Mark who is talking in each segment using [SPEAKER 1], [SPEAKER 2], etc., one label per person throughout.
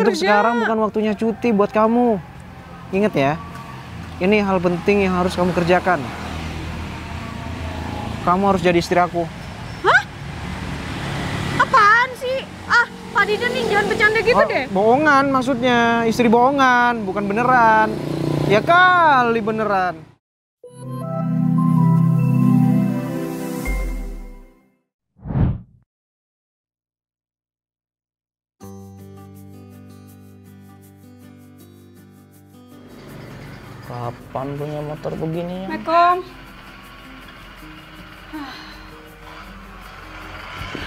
[SPEAKER 1] Untuk sekarang bukan waktunya cuti buat kamu. Ingat ya, ini hal penting yang harus kamu kerjakan. Kamu harus jadi istri aku.
[SPEAKER 2] Hah? Apaan sih? Ah, Pak Didan nih jangan bercanda gitu deh.
[SPEAKER 1] Bohongan maksudnya, istri bohongan, bukan beneran. Ya kali beneran.
[SPEAKER 3] Kapan punya motor begini ya?
[SPEAKER 2] Assalamualaikum.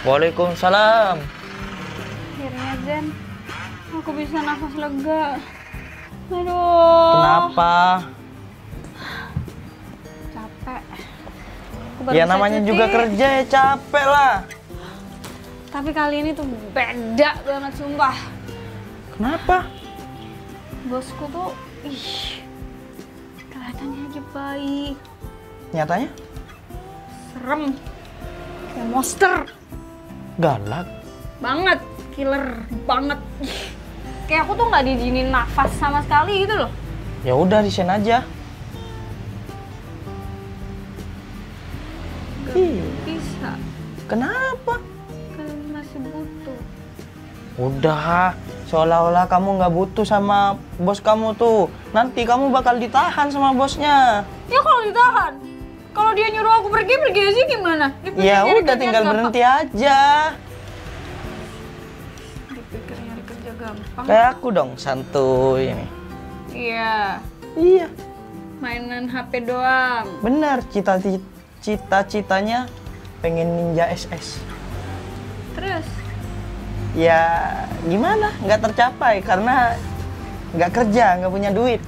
[SPEAKER 3] Waalaikumsalam.
[SPEAKER 2] Akhirnya Zen, aku bisa nafas lega. Aduh.
[SPEAKER 3] Kenapa?
[SPEAKER 2] Capek. Aku baru
[SPEAKER 3] Ya
[SPEAKER 2] bisa
[SPEAKER 3] namanya
[SPEAKER 2] cuti.
[SPEAKER 3] juga kerja ya capek lah.
[SPEAKER 2] Tapi kali ini tuh beda banget sumpah.
[SPEAKER 3] Kenapa?
[SPEAKER 2] Bosku tuh, kelihatannya aja baik.
[SPEAKER 3] Nyatanya?
[SPEAKER 2] Serem. Kayak monster.
[SPEAKER 3] Galak.
[SPEAKER 2] Banget. Killer banget. Kayak aku tuh nggak diizinin nafas sama sekali gitu loh.
[SPEAKER 3] Ya udah resign aja.
[SPEAKER 2] Gak bisa.
[SPEAKER 3] Kenapa?
[SPEAKER 2] Kan masih butuh.
[SPEAKER 3] Udah, seolah-olah kamu nggak butuh sama bos kamu tuh. Nanti kamu bakal ditahan sama bosnya.
[SPEAKER 2] Ya kalau ditahan. Kalau dia nyuruh aku pergi aja gimana?
[SPEAKER 3] Ya udah tinggal berhenti aja.
[SPEAKER 2] Dipikir nyari kerja gampang.
[SPEAKER 3] Kayak aku dong, santuy ini.
[SPEAKER 2] Iya,
[SPEAKER 3] Iya,
[SPEAKER 2] mainan HP doang.
[SPEAKER 3] benar. Cita-citanya pengen ninja SS.
[SPEAKER 2] Terus?
[SPEAKER 3] Ya gimana? Nggak tercapai karena nggak kerja, nggak punya duit.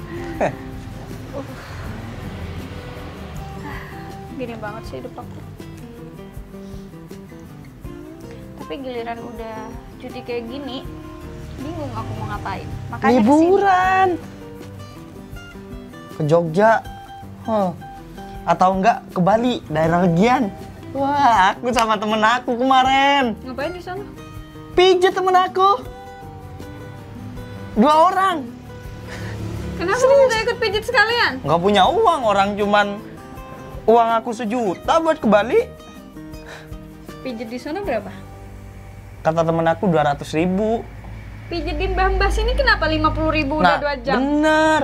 [SPEAKER 2] Gini banget sih hidup aku. Tapi giliran udah cuti kayak gini, bingung aku mau ngapain. Makanya
[SPEAKER 3] Liburan ke Jogja, atau enggak ke Bali, daerah Legian. Wah, aku sama temen aku kemarin
[SPEAKER 2] kesini. Ngapain di sana?
[SPEAKER 3] pijat temen aku 2 orang.
[SPEAKER 2] Kenapa kamu gak ikut pijit sekalian?
[SPEAKER 3] Nggak punya uang, orang cuman uang aku 1 juta buat ke Bali.
[SPEAKER 2] Pijit di sana berapa?
[SPEAKER 3] Kata temen aku 200.000.
[SPEAKER 2] Pijit di Mbah Mbah sini kenapa 50.000 udah 2 jam?
[SPEAKER 3] Bener.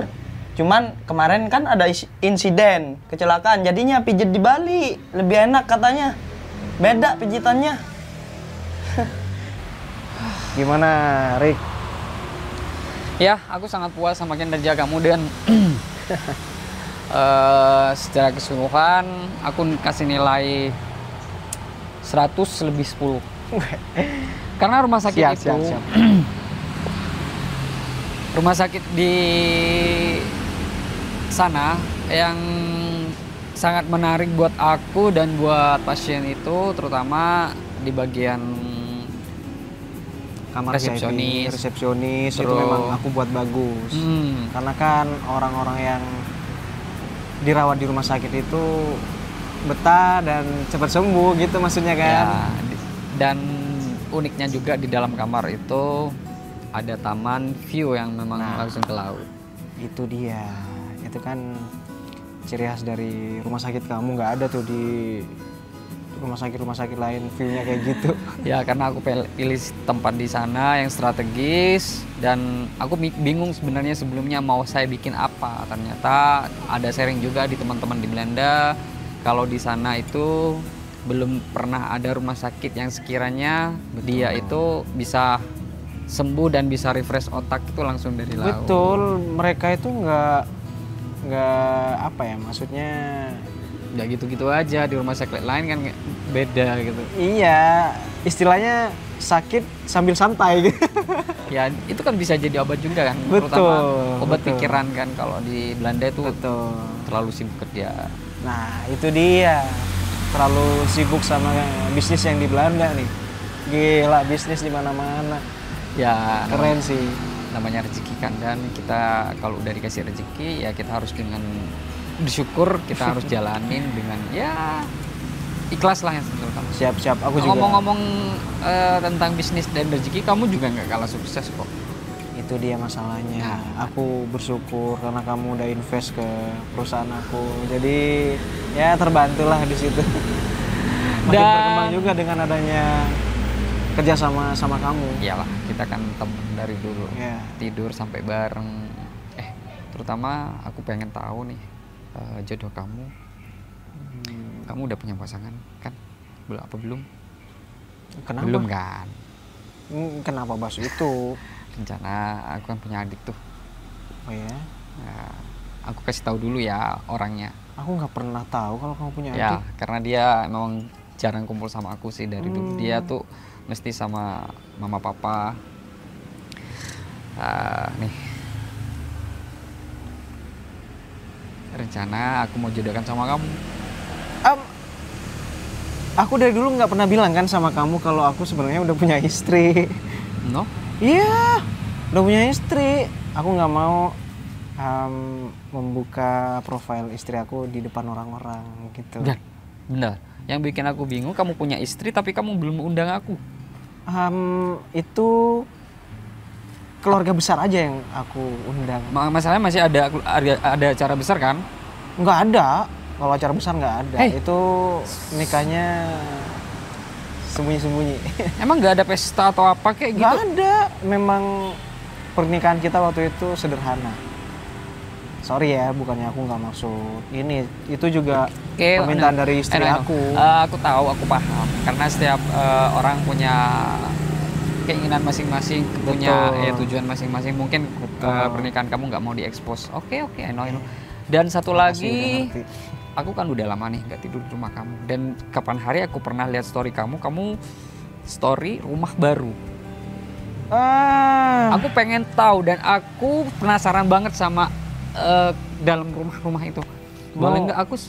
[SPEAKER 3] Cuman kemarin kan ada insiden kecelakaan, jadinya pijet di Bali lebih enak katanya. Beda pijitannya.
[SPEAKER 1] Gimana, Rick?
[SPEAKER 4] Ya, aku sangat puas sama kinerja kamu dan secara keseluruhan aku kasih nilai 100 lebih 10. Karena rumah sakit itu rumah sakit di sana yang sangat menarik buat aku dan buat pasien itu, terutama di bagian
[SPEAKER 1] Kamar
[SPEAKER 4] resepsionis.
[SPEAKER 1] resepsionis itu
[SPEAKER 4] Terus-
[SPEAKER 1] memang aku buat bagus. Karena kan orang-orang yang dirawat di rumah sakit itu betah dan cepat sembuh gitu maksudnya kan.
[SPEAKER 4] Ya, dan uniknya juga di dalam kamar itu ada taman view yang memang langsung ke laut.
[SPEAKER 1] Itu dia. Itu kan ciri khas dari rumah sakit kamu, nggak ada tuh di rumah sakit lain view-nya kayak gitu.
[SPEAKER 4] Ya, karena aku pilih tempat di sana yang strategis dan aku bingung sebenarnya sebelumnya mau saya bikin apa. Ternyata ada sharing juga di teman-teman di Belanda kalau di sana itu belum pernah ada rumah sakit yang sekiranya dia itu bisa sembuh dan bisa refresh otak itu langsung dari laut.
[SPEAKER 1] Betul, mereka itu nggak apa ya, maksudnya
[SPEAKER 4] Ya gitu-gitu aja, di rumah sakit lain kan beda gitu.
[SPEAKER 1] iya, istilahnya sakit sambil santai gitu.
[SPEAKER 4] Ya itu kan bisa jadi obat juga kan,
[SPEAKER 1] Betul,
[SPEAKER 4] terutama obat
[SPEAKER 1] betul.
[SPEAKER 4] pikiran kan kalau di Belanda itu
[SPEAKER 1] Betul.
[SPEAKER 4] terlalu sibuk kerja.
[SPEAKER 1] Nah, itu dia. Terlalu sibuk sama bisnis yang di Belanda nih. Gila, bisnis di mana-mana.
[SPEAKER 4] Ya
[SPEAKER 1] Keren sih.
[SPEAKER 4] namanya rezeki kan, dan kita kalau udah dikasih rezeki ya kita harus dengan bersyukur, kita harus jalanin dengan ya ikhlas lah yang terutama.
[SPEAKER 1] Siap-siap, aku juga.
[SPEAKER 4] Ngomong-ngomong tentang bisnis dan rezeki, kamu juga nggak kalah sukses kok.
[SPEAKER 1] Itu dia masalahnya. Aku bersyukur karena kamu udah invest ke perusahaan aku. Jadi ya terbantulah di situ. Makin berkembang juga dengan adanya kerja sama kamu.
[SPEAKER 4] Iyalah, kita kan temen dari dulu.
[SPEAKER 1] Iya.
[SPEAKER 4] Tidur sampai bareng. Terutama aku pengen tahu nih jodoh kamu. Kamu udah punya pasangan kan? Belum?
[SPEAKER 1] Kenapa?
[SPEAKER 4] Belum kan?
[SPEAKER 1] Kenapa bahas itu?
[SPEAKER 4] Rencana aku kan punya adik tuh.
[SPEAKER 1] Oh ya?
[SPEAKER 4] Nah, aku kasih tahu dulu ya orangnya.
[SPEAKER 1] Aku nggak pernah tahu kalau kamu punya
[SPEAKER 4] Ya,
[SPEAKER 1] adik.
[SPEAKER 4] karena dia memang jarang kumpul sama aku sih dari dulu. Dia tuh mesti sama mama papa. Nih. Rencana aku mau jodohkan sama kamu.
[SPEAKER 1] Aku dari dulu nggak pernah bilang kan sama kamu kalau aku sebenarnya udah punya istri.
[SPEAKER 4] No?
[SPEAKER 1] Iya, udah punya istri. Aku nggak mau membuka profil istri aku di depan orang-orang gitu.
[SPEAKER 4] Bener. Yang bikin aku bingung, kamu punya istri tapi kamu belum undang aku.
[SPEAKER 1] Itu keluarga besar aja yang aku undang.
[SPEAKER 4] Masalahnya masih ada acara besar kan?
[SPEAKER 1] Nggak ada. Kalau acara besar nggak ada. Itu nikahnya sembunyi-sembunyi.
[SPEAKER 4] Emang nggak ada pesta atau apa kayak gitu?
[SPEAKER 1] Nggak ada. Memang pernikahan kita waktu itu sederhana. Sorry ya, bukannya aku nggak maksud ini. Itu juga permintaan dari istri aku.
[SPEAKER 4] Aku tahu, aku paham. Karena setiap orang punya keinginan masing-masing, punya tujuan masing-masing. Mungkin pernikahan kamu nggak mau diekspos. Oke, I know. Dan satu lagi, aku kan udah lama nih nggak tidur di rumah kamu. Dan kapan hari aku pernah lihat story kamu story rumah baru. Aku pengen tahu dan aku penasaran banget sama dalam rumah itu. Boleh nggak aku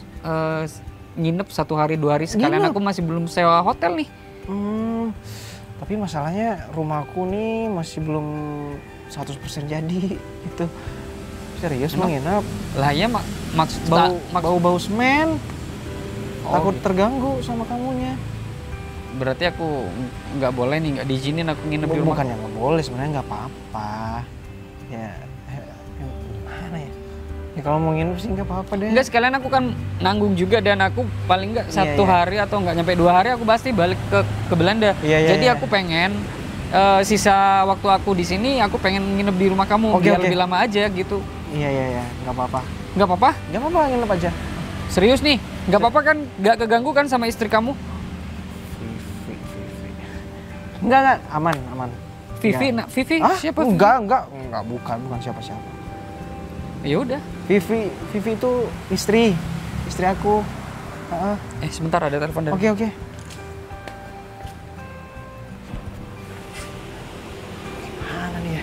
[SPEAKER 4] nginep 1 hari 2 hari sekalian? Aku masih belum sewa hotel nih.
[SPEAKER 1] Tapi masalahnya rumahku nih masih belum 100% jadi gitu. Serius mau nginep?
[SPEAKER 4] Lah ya maksud
[SPEAKER 1] bau semen. Takut terganggu sama kamunya.
[SPEAKER 4] Berarti aku nggak boleh nih, nggak diizinin aku nginep di rumah.
[SPEAKER 1] Bukannya nggak boleh, sebenarnya nggak apa-apa. Ya gimana ya? Ya kalau mau nginep sih nggak apa-apa deh.
[SPEAKER 4] Enggak, sekalian aku kan nanggung juga dan aku paling nggak 1 hari atau nggak nyampe 2 hari aku pasti balik ke Belanda. Jadi aku pengen sisa waktu aku di sini aku pengen nginep di rumah kamu biar lebih lama aja gitu.
[SPEAKER 1] Iya, nggak apa-apa.
[SPEAKER 4] Nggak apa-apa?
[SPEAKER 1] Nggak apa-apa, nginep aja.
[SPEAKER 4] Serius nih? Nggak apa-apa kan? Nggak keganggu kan sama istri kamu?
[SPEAKER 1] Enggak, aman.
[SPEAKER 4] Vivi, Vivi siapa?
[SPEAKER 1] Enggak, bukan siapa-siapa.
[SPEAKER 4] Ya udah.
[SPEAKER 1] Vivi itu istri aku.
[SPEAKER 4] Sebentar, ada telepon dari.
[SPEAKER 1] Oke. Mana nih ya?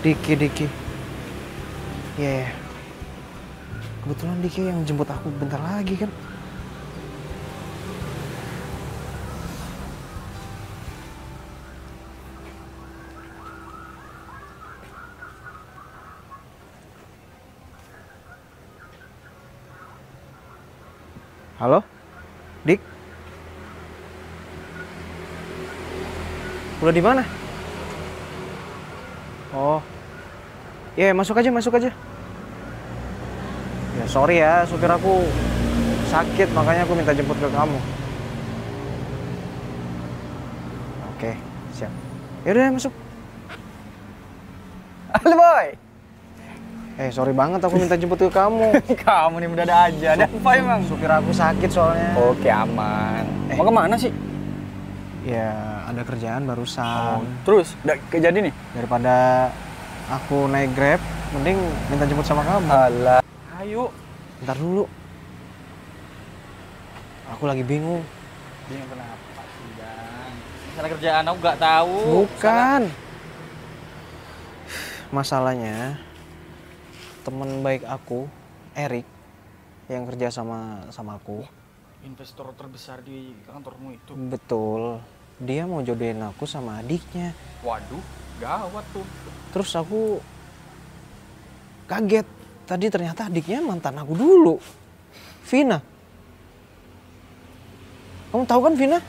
[SPEAKER 1] Diki. Iya. Kebetulan Diki yang jemput aku bentar lagi kan. Halo? Dik? Udah di mana? Oh. Iya, masuk aja. Ya, sorry ya, supir aku sakit, makanya aku minta jemput ke kamu. Oke, siap. Yaudah, masuk.
[SPEAKER 3] Halo boy.
[SPEAKER 1] Sorry banget aku minta jemput ke kamu.
[SPEAKER 3] Kamu nih mendadak aja. Ada apa emang?
[SPEAKER 1] Supir aku sakit soalnya.
[SPEAKER 3] Oke, aman. Mau kemana sih?
[SPEAKER 1] Ya, ada kerjaan barusan.
[SPEAKER 3] Terus, udah kejadian nih?
[SPEAKER 1] Daripada aku naik Grab, mending minta jemput sama kamu.
[SPEAKER 3] Alah. Ayo.
[SPEAKER 1] Bentar dulu. Aku lagi bingung.
[SPEAKER 3] Bingung kenapa sih, Bang? Masalah kerjaan aku nggak tahu.
[SPEAKER 1] Bukan. Masalahnya teman baik aku, Erik, yang kerja sama aku.
[SPEAKER 3] Investor terbesar di kantormu itu.
[SPEAKER 1] Betul. Dia mau jodohin aku sama adiknya.
[SPEAKER 3] Waduh, gawat tuh.
[SPEAKER 1] Terus aku kaget. Tadi ternyata adiknya mantan aku dulu. Vina. Kamu tahu kan Vina?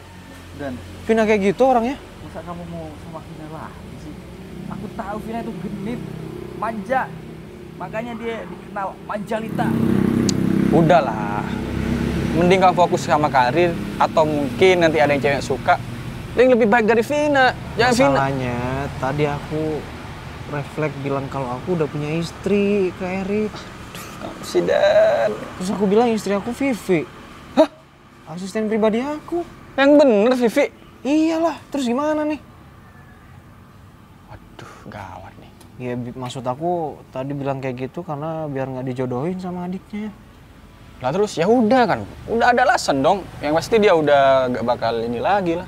[SPEAKER 3] Dan
[SPEAKER 1] Vina kayak gitu orangnya.
[SPEAKER 3] masa kamu mau sama Vina lagi sih?
[SPEAKER 5] Aku tahu Vina itu genit, manja. Makanya dia dikenal Manjalita.
[SPEAKER 3] Udahlah. Mending kamu fokus sama karir atau mungkin nanti ada yang cewek suka. Yang lebih baik dari Vina. Jangan Vina.
[SPEAKER 1] Masalahnya tadi aku refleks bilang kalau aku udah punya istri ke Erik.
[SPEAKER 3] Si Dan.
[SPEAKER 1] Terus aku bilang istri aku Vivi.
[SPEAKER 3] Hah?
[SPEAKER 1] Asisten pribadi aku.
[SPEAKER 3] Yang bener Vivi.
[SPEAKER 1] Iyalah, terus gimana nih?
[SPEAKER 3] Waduh, gawat nih.
[SPEAKER 1] Ya maksud aku tadi bilang kayak gitu karena biar nggak dijodohin sama adiknya.
[SPEAKER 3] Lah terus ya udah kan. Udah ada alasan dong. Yang pasti dia udah gak bakal ini lagi lah.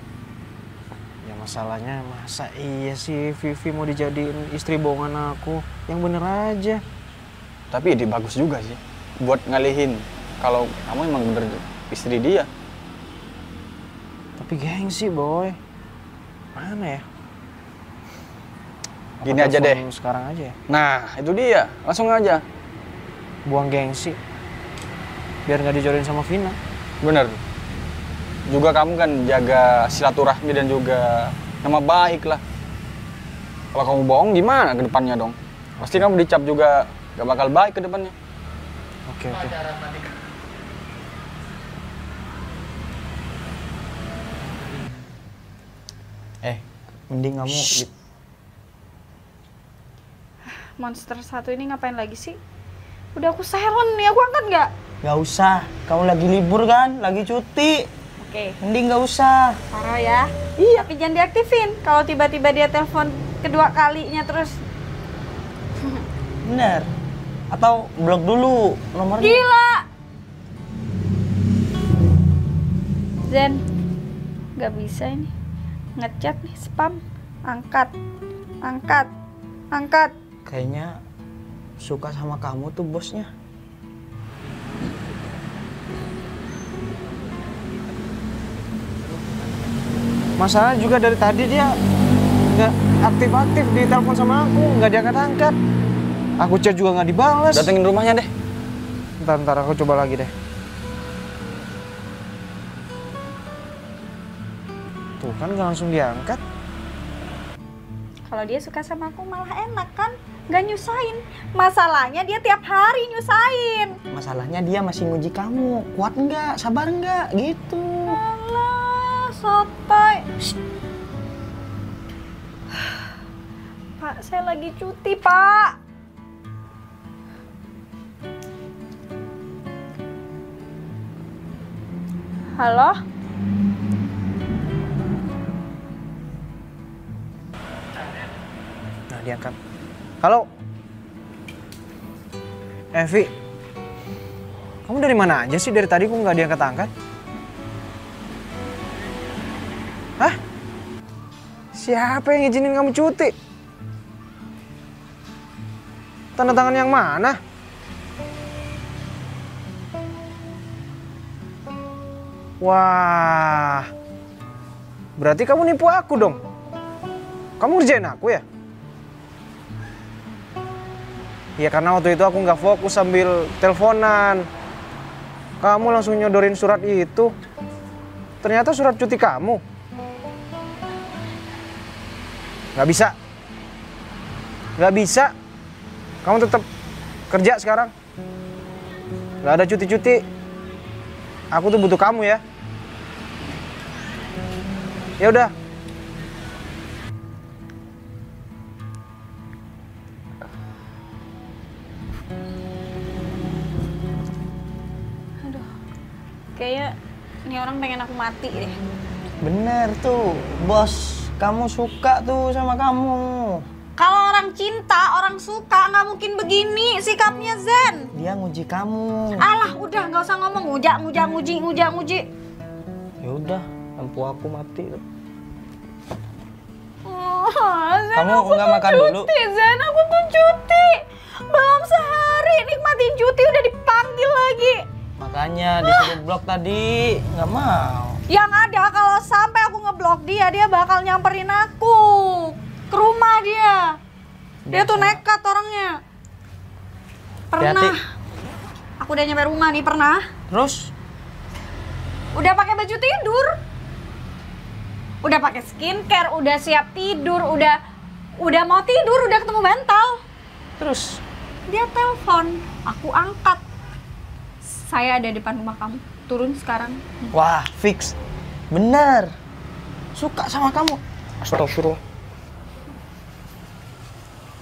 [SPEAKER 1] Ya masalahnya masa iya sih Vivi mau dijadiin istri bohongan aku? Yang bener aja.
[SPEAKER 3] Tapi ide bagus juga sih. Buat ngalihin kalau kamu emang bener istri dia.
[SPEAKER 1] Tapi gengsi boy. Mana ya? Apa
[SPEAKER 3] Gini aja deh.
[SPEAKER 1] telepon sekarang aja ya?
[SPEAKER 3] Nah, itu dia. Langsung aja.
[SPEAKER 1] Buang gengsi. Biar nggak dijodohin sama Vina.
[SPEAKER 3] Bener. Juga kamu kan jaga silaturahmi dan juga nama baik lah. Kalau kamu bohong gimana ke depannya dong? Pasti kamu dicap juga gak bakal baik ke depannya.
[SPEAKER 1] Oke.
[SPEAKER 3] Mending kamu...
[SPEAKER 2] Monster satu ini ngapain lagi sih? Udah aku silent nih, aku angkat nggak?
[SPEAKER 3] Gak usah. Kamu lagi libur kan? Lagi cuti.
[SPEAKER 2] Oke.
[SPEAKER 3] Mending gak usah.
[SPEAKER 2] Parah ya? Iya. Tapi jangan diaktifin. Kalau tiba-tiba dia telepon kedua kalinya terus.
[SPEAKER 3] Bener. Atau blok dulu nomornya.
[SPEAKER 2] Gila! Zen, nggak bisa ini. Ngechat nih, spam. Angkat.
[SPEAKER 3] Kayaknya suka sama kamu tuh bosnya.
[SPEAKER 1] Masalah juga dari tadi dia nggak aktif-aktif di telepon sama aku, nggak diangkat-angkat. Aku chat juga nggak dibalas.
[SPEAKER 3] Datengin rumahnya deh.
[SPEAKER 1] Ntar aku coba lagi deh. Tuh kan nggak langsung diangkat.
[SPEAKER 2] Kalau dia suka sama aku malah enak kan? Nggak nyusahin. Masalahnya dia tiap hari nyusahin.
[SPEAKER 3] Masalahnya dia masih nguji kamu. Kuat nggak? Sabar nggak? Gitu.
[SPEAKER 2] Alah, sotoy. Pak, saya lagi cuti, Pak. Halo?
[SPEAKER 1] Nah diangkat. Halo. Evi. Kamu dari mana aja sih dari tadi kok nggak diangkat-angkat? Hah? Siapa yang izinin kamu cuti? Tanda tangan yang mana? Wah, berarti kamu nipu aku dong. Kamu ngerjain aku ya? Ya karena waktu itu aku nggak fokus sambil teleponan. Kamu langsung nyodorin surat itu. Ternyata surat cuti kamu. Nggak bisa. Nggak bisa. Kamu tetap kerja sekarang. Nggak ada cuti-cuti. Aku tuh butuh kamu ya. Ya udah.
[SPEAKER 2] Aduh, kayaknya ini orang pengen aku mati deh.
[SPEAKER 3] Bener tuh, bos. Kamu suka tuh sama kamu.
[SPEAKER 2] Kalau orang cinta, orang suka, nggak mungkin begini sikapnya Zen.
[SPEAKER 3] Dia nguji kamu.
[SPEAKER 2] Alah, udah nggak usah ngomong nguji.
[SPEAKER 3] Ya udah, lampu aku mati tuh.
[SPEAKER 2] Oh, Zen,
[SPEAKER 3] Kamu
[SPEAKER 2] aku
[SPEAKER 3] nggak
[SPEAKER 2] tuh
[SPEAKER 3] makan
[SPEAKER 2] cuti,
[SPEAKER 3] dulu?
[SPEAKER 2] Zen, aku tuh cuti. Belum sehari nikmatin cuti udah dipanggil lagi.
[SPEAKER 3] Makanya disuruh blok tadi, nggak mau.
[SPEAKER 2] Yang ada kalau sampai aku ngeblok dia bakal nyamperin aku ke rumah dia. Dia tuh nekat orangnya. Pernah.
[SPEAKER 3] Hati-hati.
[SPEAKER 2] Aku udah nyampe rumah nih, pernah.
[SPEAKER 3] Terus?
[SPEAKER 2] Udah pakai baju tidur. Udah pakai skincare, udah siap tidur, Udah mau tidur, udah ketemu bantal.
[SPEAKER 1] Terus?
[SPEAKER 2] Dia telepon, aku angkat. Saya ada depan rumah kamu. Turun sekarang.
[SPEAKER 1] Wah, fix. Bener. Suka sama kamu. Astagfirullah.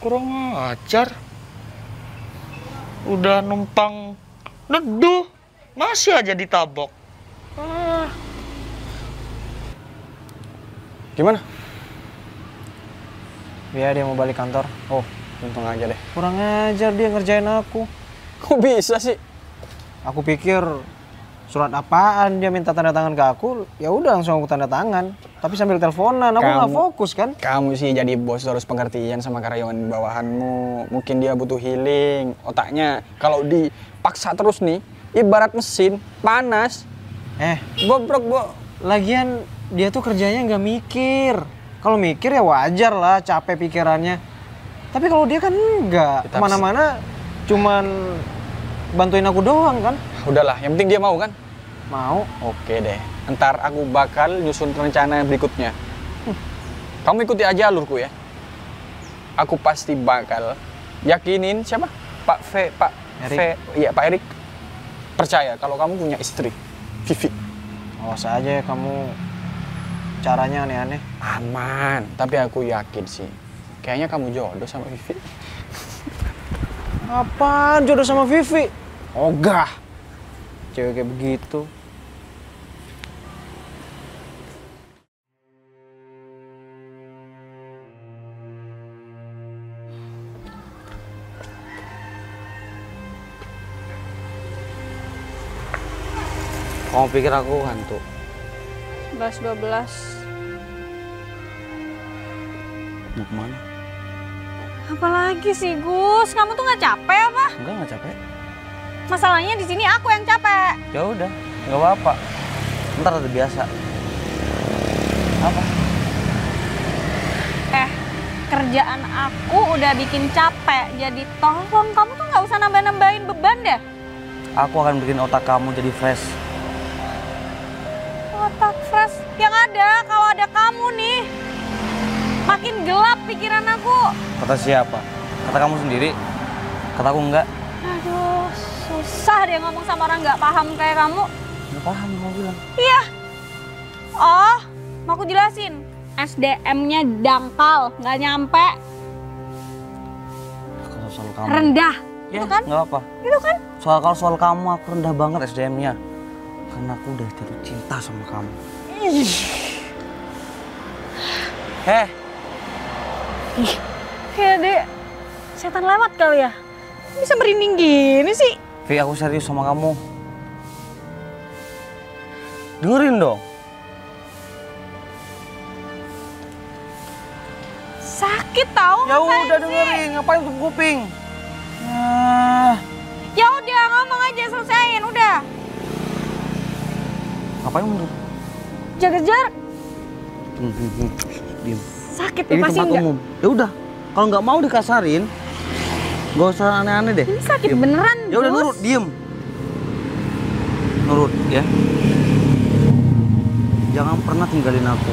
[SPEAKER 6] Kurang ajar. Udah numpang neduh, masih aja ditabok.
[SPEAKER 3] Gimana?
[SPEAKER 1] Ya, dia mau balik kantor.
[SPEAKER 3] Oh, untung aja deh.
[SPEAKER 1] Kurang ajar dia ngerjain aku.
[SPEAKER 3] Kok bisa sih?
[SPEAKER 1] Aku pikir surat apaan dia minta tanda tangan ke aku, ya udah langsung aku tanda tangan. Tapi sambil teleponan, aku nggak fokus kan.
[SPEAKER 3] Kamu sih jadi bos harus pengertian sama karyawan bawahanmu. Mungkin dia butuh healing otaknya. Kalau dipaksa terus nih, ibarat mesin panas. Bobrok, Bo.
[SPEAKER 1] Lagian dia tuh kerjanya nggak mikir. Kalau mikir ya wajar lah, capek pikirannya. Tapi kalau dia kan enggak, kemana-mana cuman bantuin aku doang kan.
[SPEAKER 3] Udahlah, yang penting dia mau kan?
[SPEAKER 1] Mau.
[SPEAKER 3] Oke deh, ntar aku bakal nyusun rencana berikutnya. Kamu ikuti aja alurku ya. Aku pasti bakal yakinin siapa? Pak
[SPEAKER 1] Erik.
[SPEAKER 3] Iya Pak Erik. Percaya kalau kamu punya istri, Vivi.
[SPEAKER 1] Awas aja ya kamu caranya aneh-aneh.
[SPEAKER 3] Aman, tapi aku yakin sih. Kayaknya kamu jodoh sama Vivi.
[SPEAKER 1] Apaan jodoh sama Vivi? Ogah. Cewek kayak begitu.
[SPEAKER 6] Kamu pikir aku hantu?
[SPEAKER 2] 11-12.
[SPEAKER 6] Mau kemana?
[SPEAKER 2] Apalagi sih Gus, kamu tuh nggak capek apa?
[SPEAKER 6] Enggak capek.
[SPEAKER 2] Masalahnya di sini aku yang capek.
[SPEAKER 6] Ya udah, nggak apa-apa. Ntar udah biasa. Apa?
[SPEAKER 2] Kerjaan aku udah bikin capek, jadi tolong kamu tuh nggak usah nambah-nambahin beban deh.
[SPEAKER 6] Aku akan bikin otak kamu jadi fresh.
[SPEAKER 2] Otak fresh yang ada kalau ada kamu nih. Makin gelap pikiran aku.
[SPEAKER 6] Kata siapa? Kata kamu sendiri? Kataku enggak.
[SPEAKER 2] Aduh, susah dia ngomong sama orang nggak paham kayak kamu.
[SPEAKER 6] Nggak paham kamu bilang.
[SPEAKER 2] Iya. Oh, mau aku jelasin. SDM-nya dangkal, nggak nyampe.
[SPEAKER 6] Kalau soal kamu.
[SPEAKER 2] Rendah.
[SPEAKER 6] Ya,
[SPEAKER 2] Itu kan?
[SPEAKER 6] nggak apa.
[SPEAKER 2] Itu kan?
[SPEAKER 6] Soal kamu aku rendah banget SDM-nya. Karena aku udah jatuh cinta sama kamu.
[SPEAKER 2] Kayak deh, setan lewat kali ya. Bisa merinding gini sih.
[SPEAKER 6] Vi, aku serius sama kamu. Dengerin dong.
[SPEAKER 2] Sakit tau.
[SPEAKER 6] Ya
[SPEAKER 2] ngapain
[SPEAKER 6] udah
[SPEAKER 2] sih?
[SPEAKER 6] dengerin, ngapain tutup kuping?
[SPEAKER 2] Ya udah ngomong aja selesaiin udah.
[SPEAKER 6] Ngapain mundur?
[SPEAKER 2] Jaga jarak.
[SPEAKER 6] Diam.
[SPEAKER 2] Sakit
[SPEAKER 6] Ini
[SPEAKER 2] lepasin
[SPEAKER 6] tempat
[SPEAKER 2] nggak?
[SPEAKER 6] umum. Ya udah, kalau nggak mau dikasarin, nggak usah aneh-aneh deh.
[SPEAKER 2] Ini sakit
[SPEAKER 6] Diem.
[SPEAKER 2] beneran.
[SPEAKER 6] Ya udah
[SPEAKER 2] Gus.
[SPEAKER 6] nurut, diem. Nurut ya. Jangan pernah tinggalin aku.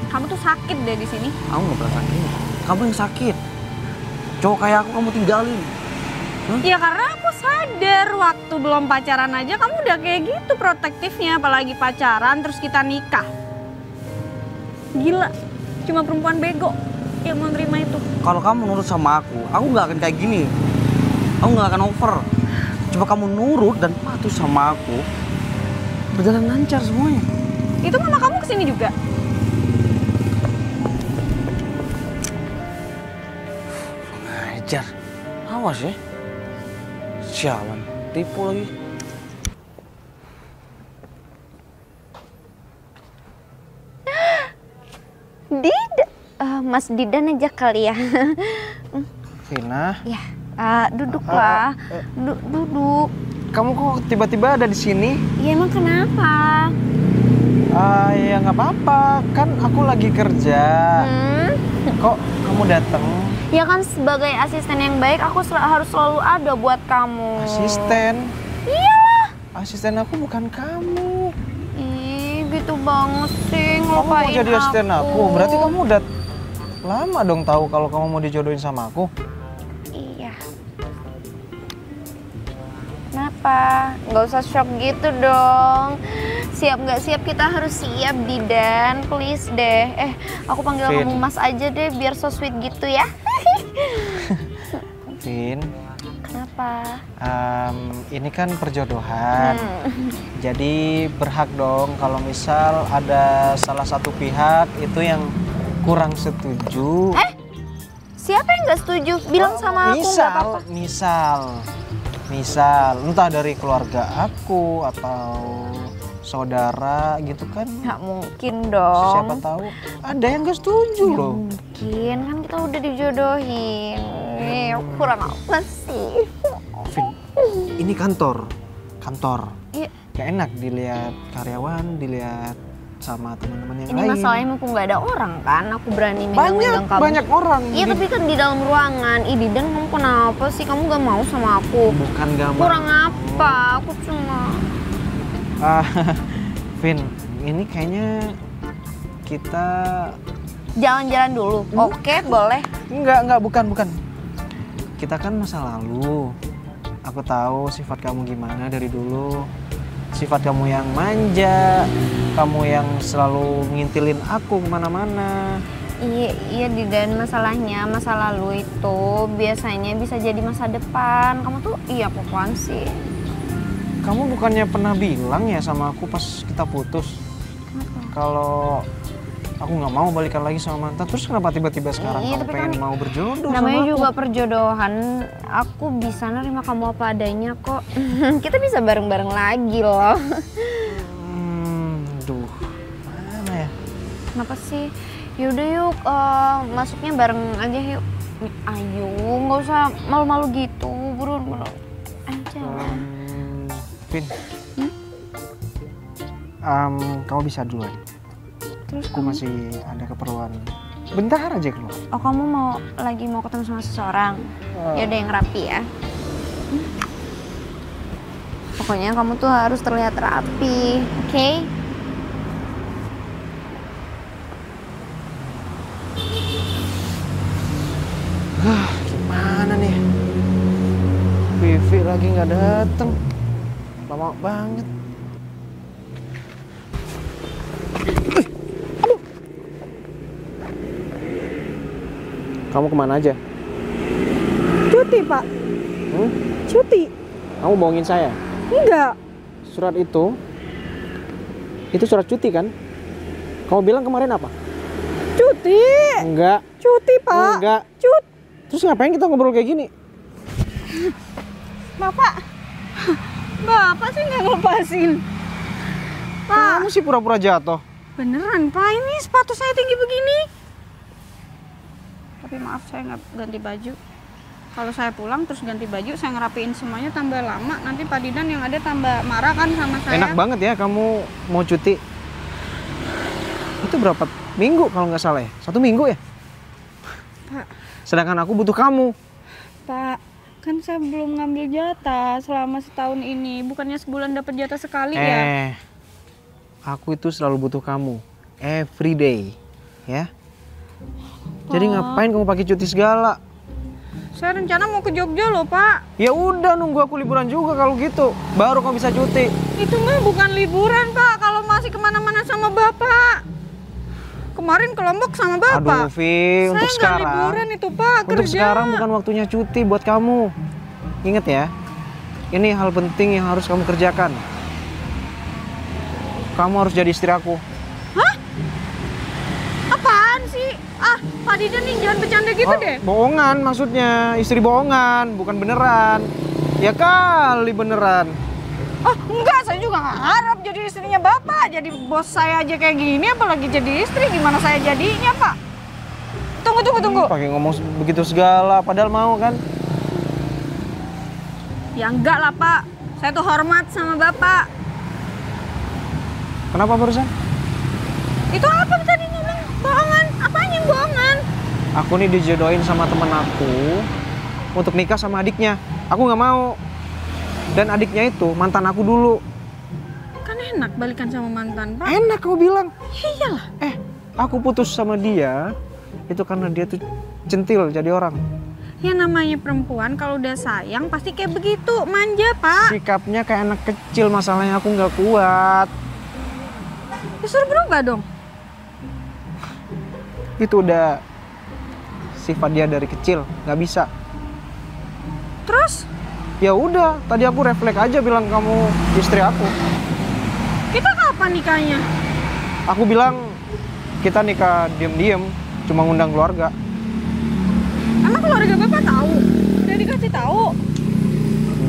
[SPEAKER 2] Kamu tuh sakit deh di sini.
[SPEAKER 6] Aku nggak pernah sakit. Kamu yang sakit. Cowok kayak aku kamu tinggalin.
[SPEAKER 2] Ya karena aku sadar waktu belum pacaran aja kamu udah kayak gitu protektifnya, apalagi pacaran terus kita nikah. Gila, cuma perempuan bego yang mau nerima itu.
[SPEAKER 6] Kalau kamu nurut sama aku nggak akan kayak gini. Aku nggak akan over. Coba kamu nurut dan patuh sama aku, berjalan lancar semuanya.
[SPEAKER 2] Itu mama kamu kesini juga?
[SPEAKER 6] Ngajar. Awas ya. Sialan, tipu lagi.
[SPEAKER 7] Mas Didan aja kali ya.
[SPEAKER 1] Vina,
[SPEAKER 7] Ya, duduklah. Duduk.
[SPEAKER 1] kamu kok tiba-tiba ada di sini?
[SPEAKER 7] Ya emang kenapa?
[SPEAKER 1] Ya nggak apa-apa, kan aku lagi kerja. Kok kamu datang?
[SPEAKER 7] Ya kan sebagai asisten yang baik aku harus selalu ada buat kamu.
[SPEAKER 1] Asisten?
[SPEAKER 7] Iyalah.
[SPEAKER 1] Asisten aku bukan kamu.
[SPEAKER 7] Ih, gitu banget sih
[SPEAKER 1] Kamu mau
[SPEAKER 7] ngelupain
[SPEAKER 1] jadi asisten aku? Berarti kamu udah lama dong tahu kalau kamu mau dijodohin sama aku.
[SPEAKER 7] Iya. Kenapa? Nggak usah shock gitu dong. Siap nggak siap kita harus siap Didan, please deh. Aku panggil
[SPEAKER 1] Vin.
[SPEAKER 7] kamu Mas aja deh biar so sweet gitu ya.
[SPEAKER 1] Vin,
[SPEAKER 7] Kenapa?
[SPEAKER 1] ini kan perjodohan. Jadi berhak dong kalau misal ada salah satu pihak itu yang kurang setuju.
[SPEAKER 7] Siapa yang nggak setuju? Bilang sama aku nggak apa-apa.
[SPEAKER 1] Misal entah dari keluarga aku atau saudara gitu kan.
[SPEAKER 7] Nggak mungkin dong.
[SPEAKER 1] Siapa tahu ada yang gak setuju loh.
[SPEAKER 7] Mungkin kan kita udah dijodohin. Kurang apa sih?
[SPEAKER 1] Vin, ini kantor.
[SPEAKER 7] Iya.
[SPEAKER 1] Gak enak dilihat karyawan, dilihat sama teman-teman yang
[SPEAKER 7] Ini
[SPEAKER 1] lain.
[SPEAKER 7] masalahnya mumpung nggak ada orang kan, aku berani megang-megang kamu.
[SPEAKER 1] Banyak orang.
[SPEAKER 7] Iya tapi kan di dalam ruangan. Didan kamu kenapa sih? Kamu gak mau sama aku?
[SPEAKER 1] Bukan gak mau.
[SPEAKER 7] Kurang apa? Aku cuma...
[SPEAKER 1] Vin, ini kayaknya kita
[SPEAKER 7] Jalan-jalan dulu. Oke, boleh.
[SPEAKER 1] enggak, bukan. Kita kan masa lalu. Aku tahu sifat kamu gimana dari dulu. Sifat kamu yang manja, kamu yang selalu ngintilin aku kemana-mana.
[SPEAKER 7] Iya Didan, masalahnya masa lalu itu biasanya bisa jadi masa depan. Kamu tuh apaan sih?
[SPEAKER 1] Kamu bukannya pernah bilang ya sama aku pas kita putus? Kalau aku nggak mau balikan lagi sama mantan, terus kenapa tiba-tiba sekarang
[SPEAKER 7] Iya,
[SPEAKER 1] kamu
[SPEAKER 7] tapi
[SPEAKER 1] pengen
[SPEAKER 7] kan
[SPEAKER 1] mau berjodoh
[SPEAKER 7] Namanya
[SPEAKER 1] sama aku?
[SPEAKER 7] juga perjodohan. Aku bisa nerima kamu apa adanya kok. Kita bisa bareng-bareng lagi loh.
[SPEAKER 1] Duh, mana ya?
[SPEAKER 7] Kenapa sih? Yaudah yuk, masuknya bareng aja yuk. Ayo, nggak usah malu-malu gitu. Buruan aja.
[SPEAKER 1] Vin, kamu bisa duluan.
[SPEAKER 7] Terus
[SPEAKER 1] Aku masih ada keperluan. Bentar aja keluar.
[SPEAKER 7] Oh, kamu mau ketemu sama seseorang? Yaudah yang rapi ya. Pokoknya kamu tuh harus terlihat rapi, oke?
[SPEAKER 1] Gimana nih? Vivi lagi nggak dateng. Lama banget. Kamu kemana aja?
[SPEAKER 2] Cuti, Pak. Cuti.
[SPEAKER 1] Kamu bohongin saya?
[SPEAKER 2] Enggak.
[SPEAKER 1] Surat itu surat cuti kan? Kamu bilang kemarin apa?
[SPEAKER 2] Cuti.
[SPEAKER 1] Enggak.
[SPEAKER 2] Cuti, Pak.
[SPEAKER 1] Enggak.
[SPEAKER 2] Cuti.
[SPEAKER 1] Terus ngapain kita ngobrol kayak gini?
[SPEAKER 2] Bapak sih nggak ngelepasin. Pak.
[SPEAKER 1] Kamu sih pura-pura jatuh.
[SPEAKER 2] Beneran, Pak. Ini sepatu saya tinggi begini. Tapi maaf, saya nggak ganti baju. Kalau saya pulang terus ganti baju, saya ngerapiin semuanya tambah lama. Nanti Pak Didan yang ada tambah marah kan sama saya.
[SPEAKER 1] Enak banget ya kamu mau cuti. Itu berapa minggu kalau nggak salah ya? 1 minggu ya?
[SPEAKER 2] Pak.
[SPEAKER 1] Sedangkan aku butuh kamu.
[SPEAKER 2] Pak, kan saya belum ngambil jatah selama setahun ini. Bukannya sebulan dapat jatah sekali ya?
[SPEAKER 1] Aku itu selalu butuh kamu. Every day. Ya? Jadi ngapain kamu pakai cuti segala?
[SPEAKER 2] Saya rencana mau ke Jogja loh, Pak.
[SPEAKER 1] Ya udah nunggu aku liburan juga kalau gitu. Baru kamu bisa cuti.
[SPEAKER 2] Itu mah bukan liburan, Pak. Kalau masih kemana-mana sama Bapak. Kemarin ke Lombok sama Bapak.
[SPEAKER 1] Aduh, Vi, untuk
[SPEAKER 2] Saya nggak
[SPEAKER 1] sekarang.
[SPEAKER 2] liburan itu, Pak.
[SPEAKER 1] Untuk
[SPEAKER 2] Kerja.
[SPEAKER 1] sekarang bukan waktunya cuti buat kamu. Ingat ya. Ini hal penting yang harus kamu kerjakan. Kamu harus jadi istri aku.
[SPEAKER 2] Hah? Apaan sih? Pak Didan nih jangan bercanda gitu deh.
[SPEAKER 1] Bohongan maksudnya, istri bohongan, bukan beneran. Ya kali beneran.
[SPEAKER 2] Oh enggak, saya juga nggak harap jadi istrinya Bapak. Jadi bos saya aja kayak gini, apalagi jadi istri. Gimana saya jadinya, Pak? Tunggu.
[SPEAKER 1] Pakai ngomong begitu segala, padahal mau kan?
[SPEAKER 2] Ya enggak lah, Pak. Saya tuh hormat sama Bapak.
[SPEAKER 1] Kenapa barusan?
[SPEAKER 2] Itu apa tadi ngomong bohongan? Apanya yang bohongan?
[SPEAKER 1] Aku nih dijodohin sama temen aku untuk nikah sama adiknya. Aku nggak mau. Dan adiknya itu mantan aku dulu.
[SPEAKER 2] Kan enak balikan sama mantan, Pak.
[SPEAKER 1] Enak kau bilang.
[SPEAKER 2] Iyalah.
[SPEAKER 1] Aku putus sama dia itu karena dia tuh centil jadi orang.
[SPEAKER 2] Ya namanya perempuan kalau udah sayang pasti kayak begitu, manja, Pak.
[SPEAKER 1] Sikapnya kayak anak kecil, masalahnya aku nggak kuat.
[SPEAKER 2] Ya suruh berubah dong.
[SPEAKER 1] Itu udah sifat dia dari kecil, nggak bisa.
[SPEAKER 2] Terus
[SPEAKER 1] Ya udah, tadi aku refleks aja bilang kamu istri aku.
[SPEAKER 2] kita kapan nikahnya?
[SPEAKER 1] Aku bilang kita nikah diem-diem, cuma ngundang keluarga.
[SPEAKER 2] Emang keluarga Bapak tahu? Udah dikasih tahu?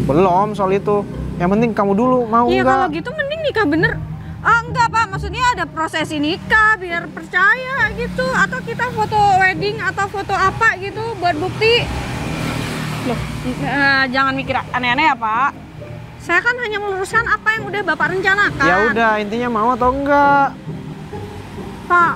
[SPEAKER 1] Belum soal itu. Yang penting kamu dulu mau
[SPEAKER 2] Iya
[SPEAKER 1] nggak?
[SPEAKER 2] kalau gitu mending nikah bener. Enggak Pak, maksudnya ada prosesi nikah biar percaya gitu. Atau kita foto wedding atau foto apa gitu buat bukti. Loh, jangan mikir aneh-aneh ya Pak. Saya kan hanya meluruskan apa yang udah Bapak rencanakan.
[SPEAKER 1] Ya udah, intinya mau atau enggak?
[SPEAKER 2] Pak,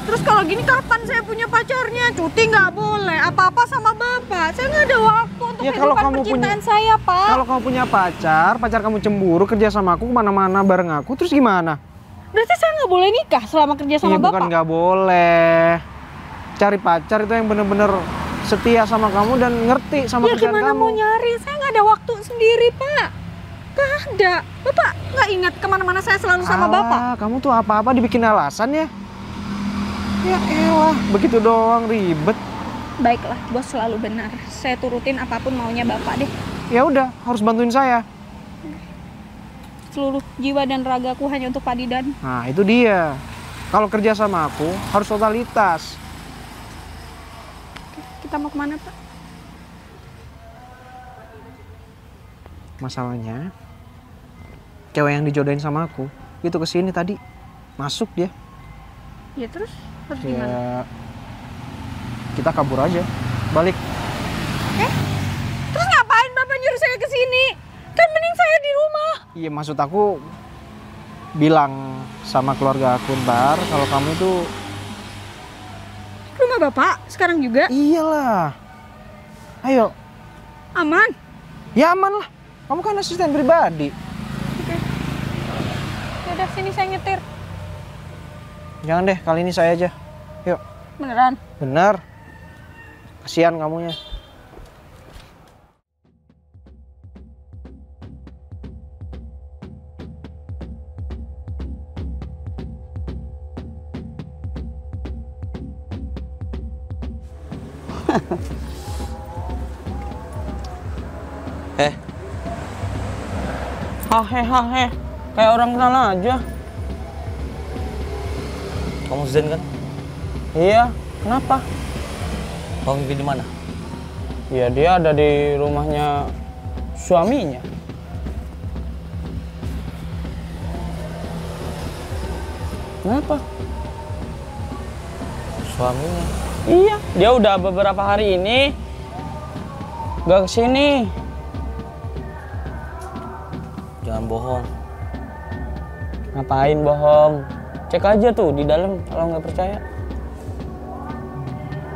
[SPEAKER 2] terus kalau gini kapan saya punya pacarnya? Cuti nggak boleh, apa-apa sama Bapak. Saya nggak ada waktu untuk
[SPEAKER 1] Ya, kalau
[SPEAKER 2] kehidupan
[SPEAKER 1] kamu
[SPEAKER 2] percintaan saya Pak.
[SPEAKER 1] Kalau kamu punya pacar kamu cemburu kerja sama aku kemana-mana bareng aku, terus gimana?
[SPEAKER 2] Berarti saya nggak boleh nikah selama kerja sama
[SPEAKER 1] Iya,
[SPEAKER 2] Bapak?
[SPEAKER 1] bukan nggak boleh. Cari pacar itu yang bener-bener setia sama kamu dan ngerti sama
[SPEAKER 2] Ya
[SPEAKER 1] kerjaan
[SPEAKER 2] gimana
[SPEAKER 1] kamu.
[SPEAKER 2] mau nyari? Saya nggak ada waktu sendiri Pak. Gak ada. Bapak nggak ingat kemana-mana saya selalu sama Bapak?
[SPEAKER 1] Kamu tuh apa-apa dibikin alasan ya? Ya elah, begitu doang ribet.
[SPEAKER 2] Baiklah, bos selalu benar. Saya turutin apapun maunya Bapak deh.
[SPEAKER 1] Ya udah, harus bantuin saya.
[SPEAKER 2] Seluruh jiwa dan ragaku hanya untuk Pak Didan.
[SPEAKER 1] Nah, itu dia. Kalau kerja sama aku harus totalitas.
[SPEAKER 2] Kita mau kemana Pak?
[SPEAKER 1] Masalahnya, cewek yang dijodohin sama aku itu kesini tadi, masuk dia.
[SPEAKER 2] Ya terus harus gimana?
[SPEAKER 1] Ya, kita kabur aja, balik.
[SPEAKER 2] Terus ngapain Bapak nyuruh saya ke sini? Kan mending saya di rumah.
[SPEAKER 1] Iya, maksud aku bilang sama keluarga aku ntar kalau kamu tuh.
[SPEAKER 2] Rumah Bapak sekarang juga?
[SPEAKER 1] Iyalah. Ayo.
[SPEAKER 2] Aman?
[SPEAKER 1] Ya aman lah. Kamu kan asisten pribadi.
[SPEAKER 2] Oke. Yaudah sini saya nyetir.
[SPEAKER 1] Jangan deh, kali ini saya aja. Yuk.
[SPEAKER 2] Beneran?
[SPEAKER 1] Bener. Kasihan kamunya.
[SPEAKER 6] Hahe, kayak orang kenal aja. Kamu Zen kan?
[SPEAKER 3] Iya, kenapa?
[SPEAKER 6] Bang Vivi di mana?
[SPEAKER 3] Ya dia ada di rumahnya suaminya. Kenapa?
[SPEAKER 6] Suaminya.
[SPEAKER 3] Iya, dia udah beberapa hari ini gak kesini.
[SPEAKER 6] Jangan bohong.
[SPEAKER 3] Ngapain bohong? Cek aja tuh di dalam kalau nggak percaya.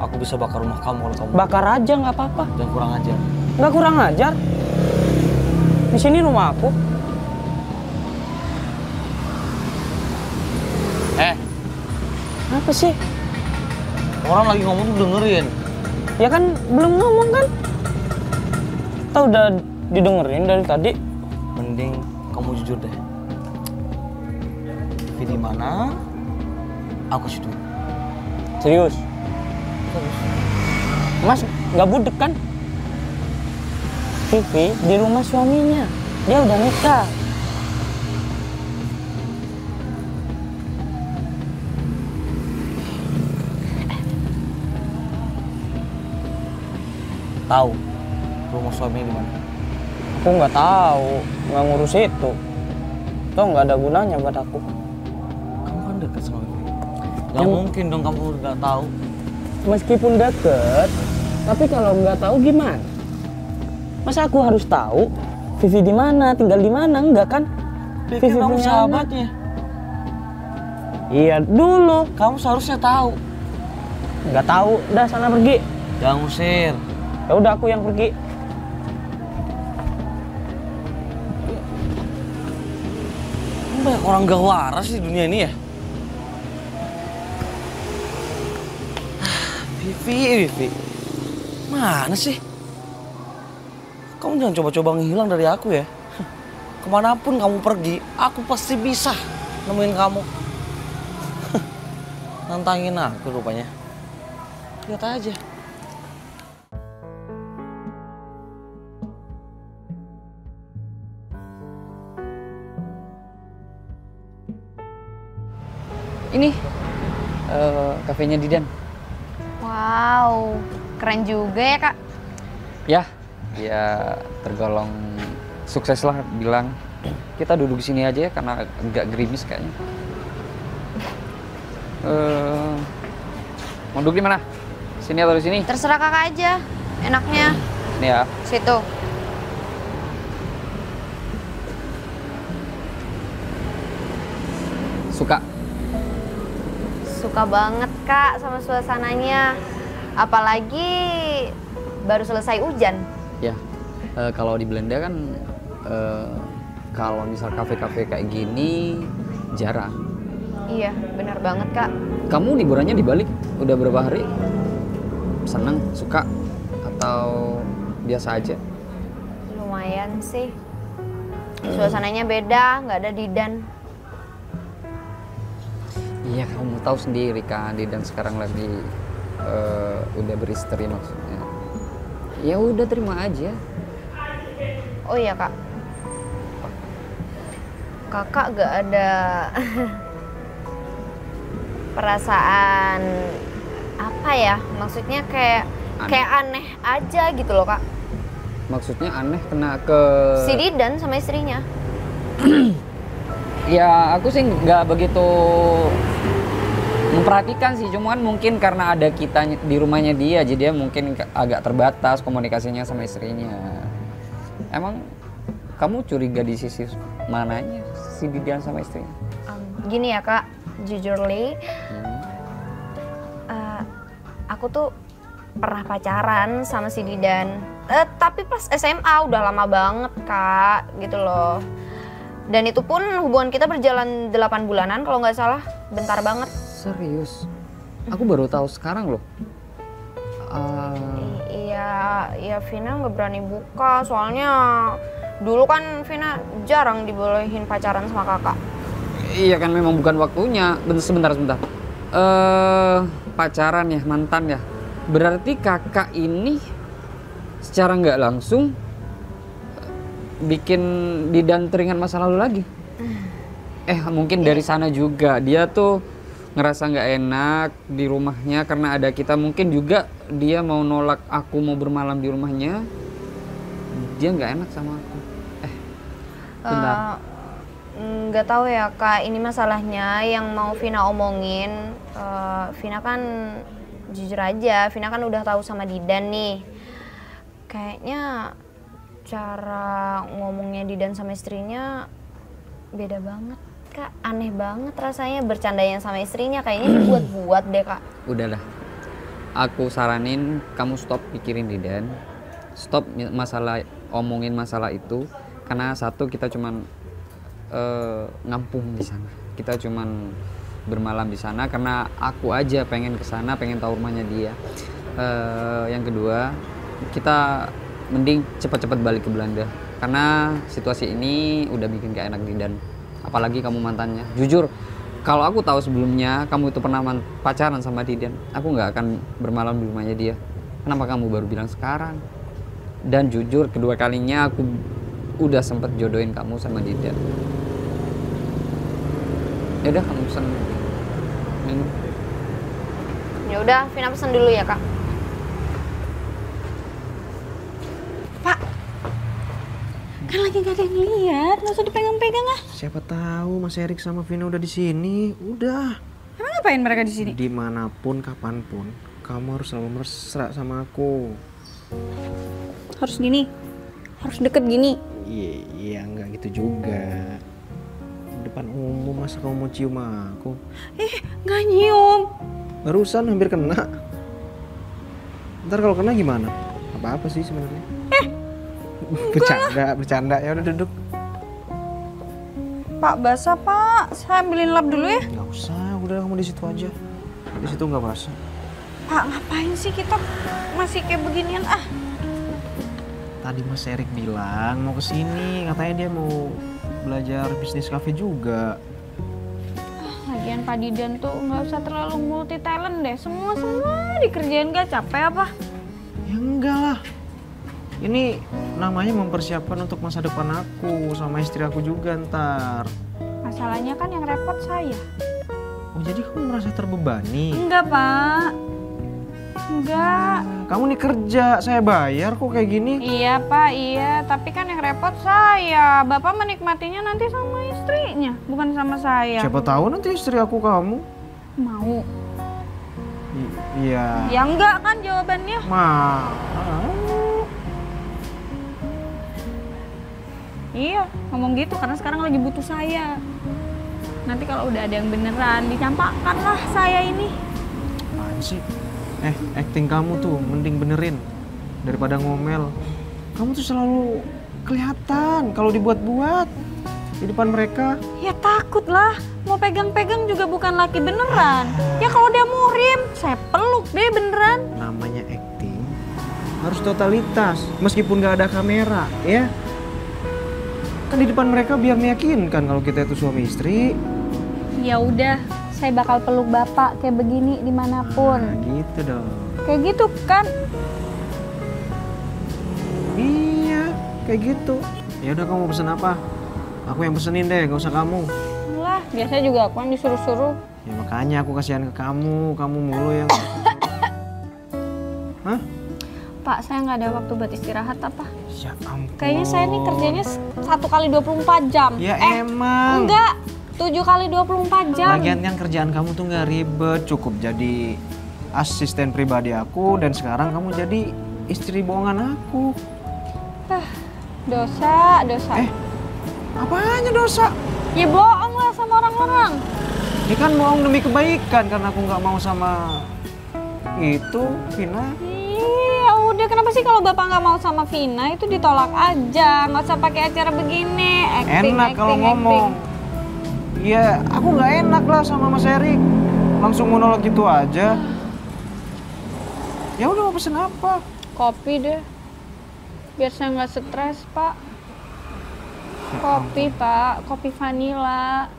[SPEAKER 6] Aku bisa bakar rumah kamu kalau kamu.
[SPEAKER 3] Bakar aja nggak apa-apa.
[SPEAKER 6] Jangan kurang ajar.
[SPEAKER 3] Nggak kurang ajar. Di sini rumah aku. Apa sih?
[SPEAKER 6] Orang lagi ngomong tuh dengerin.
[SPEAKER 3] Ya kan belum ngomong kan? Kita udah didengerin dari tadi.
[SPEAKER 6] Mending kamu jujur deh. Vivi di mana? Aku situ.
[SPEAKER 3] Serius? Mas nggak budek kan? Vivi di rumah suaminya. Dia udah nikah.
[SPEAKER 6] Tahu rumah suaminya di mana?
[SPEAKER 3] Aku nggak tahu, nggak ngurus itu. Toh nggak ada gunanya buat aku.
[SPEAKER 6] Kamu kan deket sama Vivi. Gak mungkin dong kamu nggak tahu.
[SPEAKER 3] Meskipun deket, tapi kalau nggak tahu gimana? Masa aku harus tahu Vivi di mana, tinggal di mana? Enggak kan?
[SPEAKER 6] Vivi kamu
[SPEAKER 3] punya
[SPEAKER 6] sahabatnya.
[SPEAKER 3] anak. Iya dulu.
[SPEAKER 6] Kamu seharusnya tahu.
[SPEAKER 3] Nggak tahu, udah sana pergi.
[SPEAKER 6] Jangan ngusir.
[SPEAKER 3] Ya udah aku yang pergi.
[SPEAKER 6] banyak orang gak waras di dunia ini ya. Vivi, mana sih? Kamu jangan coba-coba ngilang dari aku ya. Kemanapun kamu pergi, aku pasti bisa nemuin kamu. Nantangin aku rupanya. Lihat aja.
[SPEAKER 4] Ini kafenya Didan.
[SPEAKER 7] Wow, keren juga ya kak.
[SPEAKER 4] Ya tergolong sukses lah bilang. Kita duduk di sini aja ya karena agak gerimis kayaknya. Mau duduk di mana? Sini atau di sini?
[SPEAKER 7] Terserah kakak aja, enaknya.
[SPEAKER 4] Ini ya.
[SPEAKER 7] Situ.
[SPEAKER 4] Suka.
[SPEAKER 7] Suka banget kak sama suasananya. Apalagi baru selesai hujan.
[SPEAKER 4] Ya, kalau di Belanda kan kalau misal kafe-kafe kayak gini jarang.
[SPEAKER 7] Iya, benar banget kak.
[SPEAKER 4] Kamu liburannya di Bali udah berapa hari? Seneng, suka, atau biasa aja?
[SPEAKER 7] Lumayan sih. Suasananya beda, nggak ada Didan.
[SPEAKER 4] Iya, kamu tahu sendiri kan, Didan sekarang lagi udah beristri maksudnya. Ya udah terima aja.
[SPEAKER 7] Oh iya kak. Kakak gak ada perasaan apa ya? Maksudnya kayak aneh aja gitu loh kak.
[SPEAKER 4] Maksudnya aneh kena ke...
[SPEAKER 7] Si Didan sama istrinya.
[SPEAKER 4] Ya aku sih nggak begitu memperhatikan sih, cuman mungkin karena ada kita di rumahnya dia, jadi dia mungkin agak terbatas komunikasinya sama istrinya. Emang kamu curiga di sisi mananya si Didan sama istrinya?
[SPEAKER 7] Gini ya kak, jujur Li, aku tuh pernah pacaran sama si Didan, tapi pas SMA udah lama banget kak, gitu loh. Dan itu pun hubungan kita berjalan 8 bulanan kalau nggak salah, bentar banget.
[SPEAKER 4] Serius? Aku baru tahu sekarang loh.
[SPEAKER 7] Iya, Vina nggak berani buka, soalnya dulu kan Vina jarang dibolehin pacaran sama kakak.
[SPEAKER 4] Iya kan memang bukan waktunya. Sebentar. Pacaran ya, mantan ya. Berarti kakak ini secara nggak langsung bikin Didan teringat masa lalu lagi. Mungkin dari sana juga dia tuh ngerasa nggak enak di rumahnya karena ada kita. Mungkin juga dia mau nolak aku mau bermalam di rumahnya. Dia nggak enak sama aku. Bentar.
[SPEAKER 7] Nggak tahu ya kak, ini masalahnya yang mau Vina omongin. Vina kan jujur aja, Vina kan udah tahu sama Didan nih. Kayaknya cara ngomongnya Didan sama istrinya beda banget kak, aneh banget rasanya bercandanya sama istrinya, kayaknya dibuat-buat deh kak.
[SPEAKER 4] Udahlah, aku saranin kamu stop pikirin Didan, stop omongin masalah itu, karena satu kita cuman ngampung di sana, kita cuman bermalam di sana karena aku aja pengen kesana, pengen tahu rumahnya dia. Yang kedua, kita mending cepat-cepat balik ke Belanda karena situasi ini udah bikin gak enak Didan, apalagi kamu mantannya. Jujur, kalau aku tahu sebelumnya kamu itu pernah pacaran sama Didan, aku nggak akan bermalam di rumahnya dia. Kenapa kamu baru bilang sekarang? Dan jujur, kedua kalinya aku udah sempet jodohin kamu sama Didan. Ya udah, kamu pesen minum.
[SPEAKER 7] Ya udah, Vina pesen dulu ya kak.
[SPEAKER 2] Kan lagi gak ada yang lihat, nggak usah dipegang-pegang ah.
[SPEAKER 1] Siapa tahu Mas Erik sama Vina udah di sini. Udah.
[SPEAKER 2] Emang ngapain mereka di sini?
[SPEAKER 1] Dimanapun, kapanpun, kamu harus selalu mesra sama aku.
[SPEAKER 2] Harus gini, harus deket gini.
[SPEAKER 1] Iya, nggak gitu juga. Depan umum masa kamu mau cium aku?
[SPEAKER 2] Nggak nyium.
[SPEAKER 1] Barusan hampir kena. Ntar kalau kena gimana? Apa-apa sih sebenarnya. Bercanda. Ya udah duduk.
[SPEAKER 2] Pak, basah Pak. Saya ambilin lap dulu ya.
[SPEAKER 1] Nggak usah, udah kamu di situ aja. Di situ nggak basah.
[SPEAKER 2] Pak, ngapain sih kita masih kayak beginian ah?
[SPEAKER 1] Tadi Mas Erik bilang mau kesini, katanya dia mau belajar bisnis cafe juga.
[SPEAKER 2] Lagian Pak Didan tuh nggak usah terlalu multi talent deh. Semua dikerjain, gak capek apa?
[SPEAKER 1] Ya enggak lah. Ini namanya mempersiapkan untuk masa depan aku sama istri aku juga ntar.
[SPEAKER 2] Masalahnya kan yang repot saya.
[SPEAKER 1] Oh jadi kamu merasa terbebani?
[SPEAKER 2] Enggak Pak. Enggak.
[SPEAKER 1] Kamu nih kerja, saya bayar kok kayak gini.
[SPEAKER 2] Iya Pak, iya. Tapi kan yang repot saya. Bapak menikmatinya nanti sama istrinya, bukan sama saya.
[SPEAKER 1] Siapa tahu nanti istri aku kamu.
[SPEAKER 2] Mau?
[SPEAKER 1] Iya.
[SPEAKER 2] Ya enggak kan jawabannya. Iya, ngomong gitu karena sekarang lagi butuh saya. Nanti kalau udah ada yang beneran, dicampakkan lah saya ini.
[SPEAKER 1] Apaan sih? Acting kamu tuh mending benerin daripada ngomel. Kamu tuh selalu kelihatan kalau dibuat-buat di depan mereka.
[SPEAKER 2] Ya takut lah, mau pegang-pegang juga bukan laki beneran. Ya kalau dia murim, saya peluk deh beneran.
[SPEAKER 1] Namanya acting harus totalitas, meskipun gak ada kamera, ya. Kan di depan mereka biar meyakinkan kalau kita itu suami istri.
[SPEAKER 2] Ya udah, saya bakal peluk bapak kayak begini dimanapun.
[SPEAKER 1] Nah, gitu dong.
[SPEAKER 2] Kayak gitu kan?
[SPEAKER 1] Iya, kayak gitu. Ya udah kamu pesen apa? Aku yang pesenin deh, gak usah kamu.
[SPEAKER 2] Lah, biasanya juga aku yang disuruh-suruh.
[SPEAKER 1] Ya makanya aku kasihan ke kamu mulu yang. Hah?
[SPEAKER 2] Pak, saya nggak ada waktu buat istirahat apa?
[SPEAKER 1] Ya ampun.
[SPEAKER 2] Kayaknya saya nih kerjanya 1 kali 24 jam.
[SPEAKER 1] Ya emang.
[SPEAKER 2] Enggak, 7 kali 24 jam.
[SPEAKER 1] Lagian kan kerjaan kamu tuh nggak ribet, cukup jadi asisten pribadi aku dan sekarang kamu jadi istri bohongan aku.
[SPEAKER 2] Dosa.
[SPEAKER 1] Apanya dosa?
[SPEAKER 2] Ya bohong lah sama orang-orang.
[SPEAKER 1] Ini kan bohong demi kebaikan karena aku nggak mau sama itu, Vina.
[SPEAKER 2] Iya, udah kenapa sih kalau bapak nggak mau sama Vina itu ditolak aja, nggak usah pakai acara begini.
[SPEAKER 1] Enak kalau ngomong. Iya, aku nggak enak lah sama Mas Erik. Langsung monolog gitu aja. Ya udah mau pesen apa?
[SPEAKER 2] Kopi deh, biar saya nggak stres Pak. Kopi Pak, kopi vanila.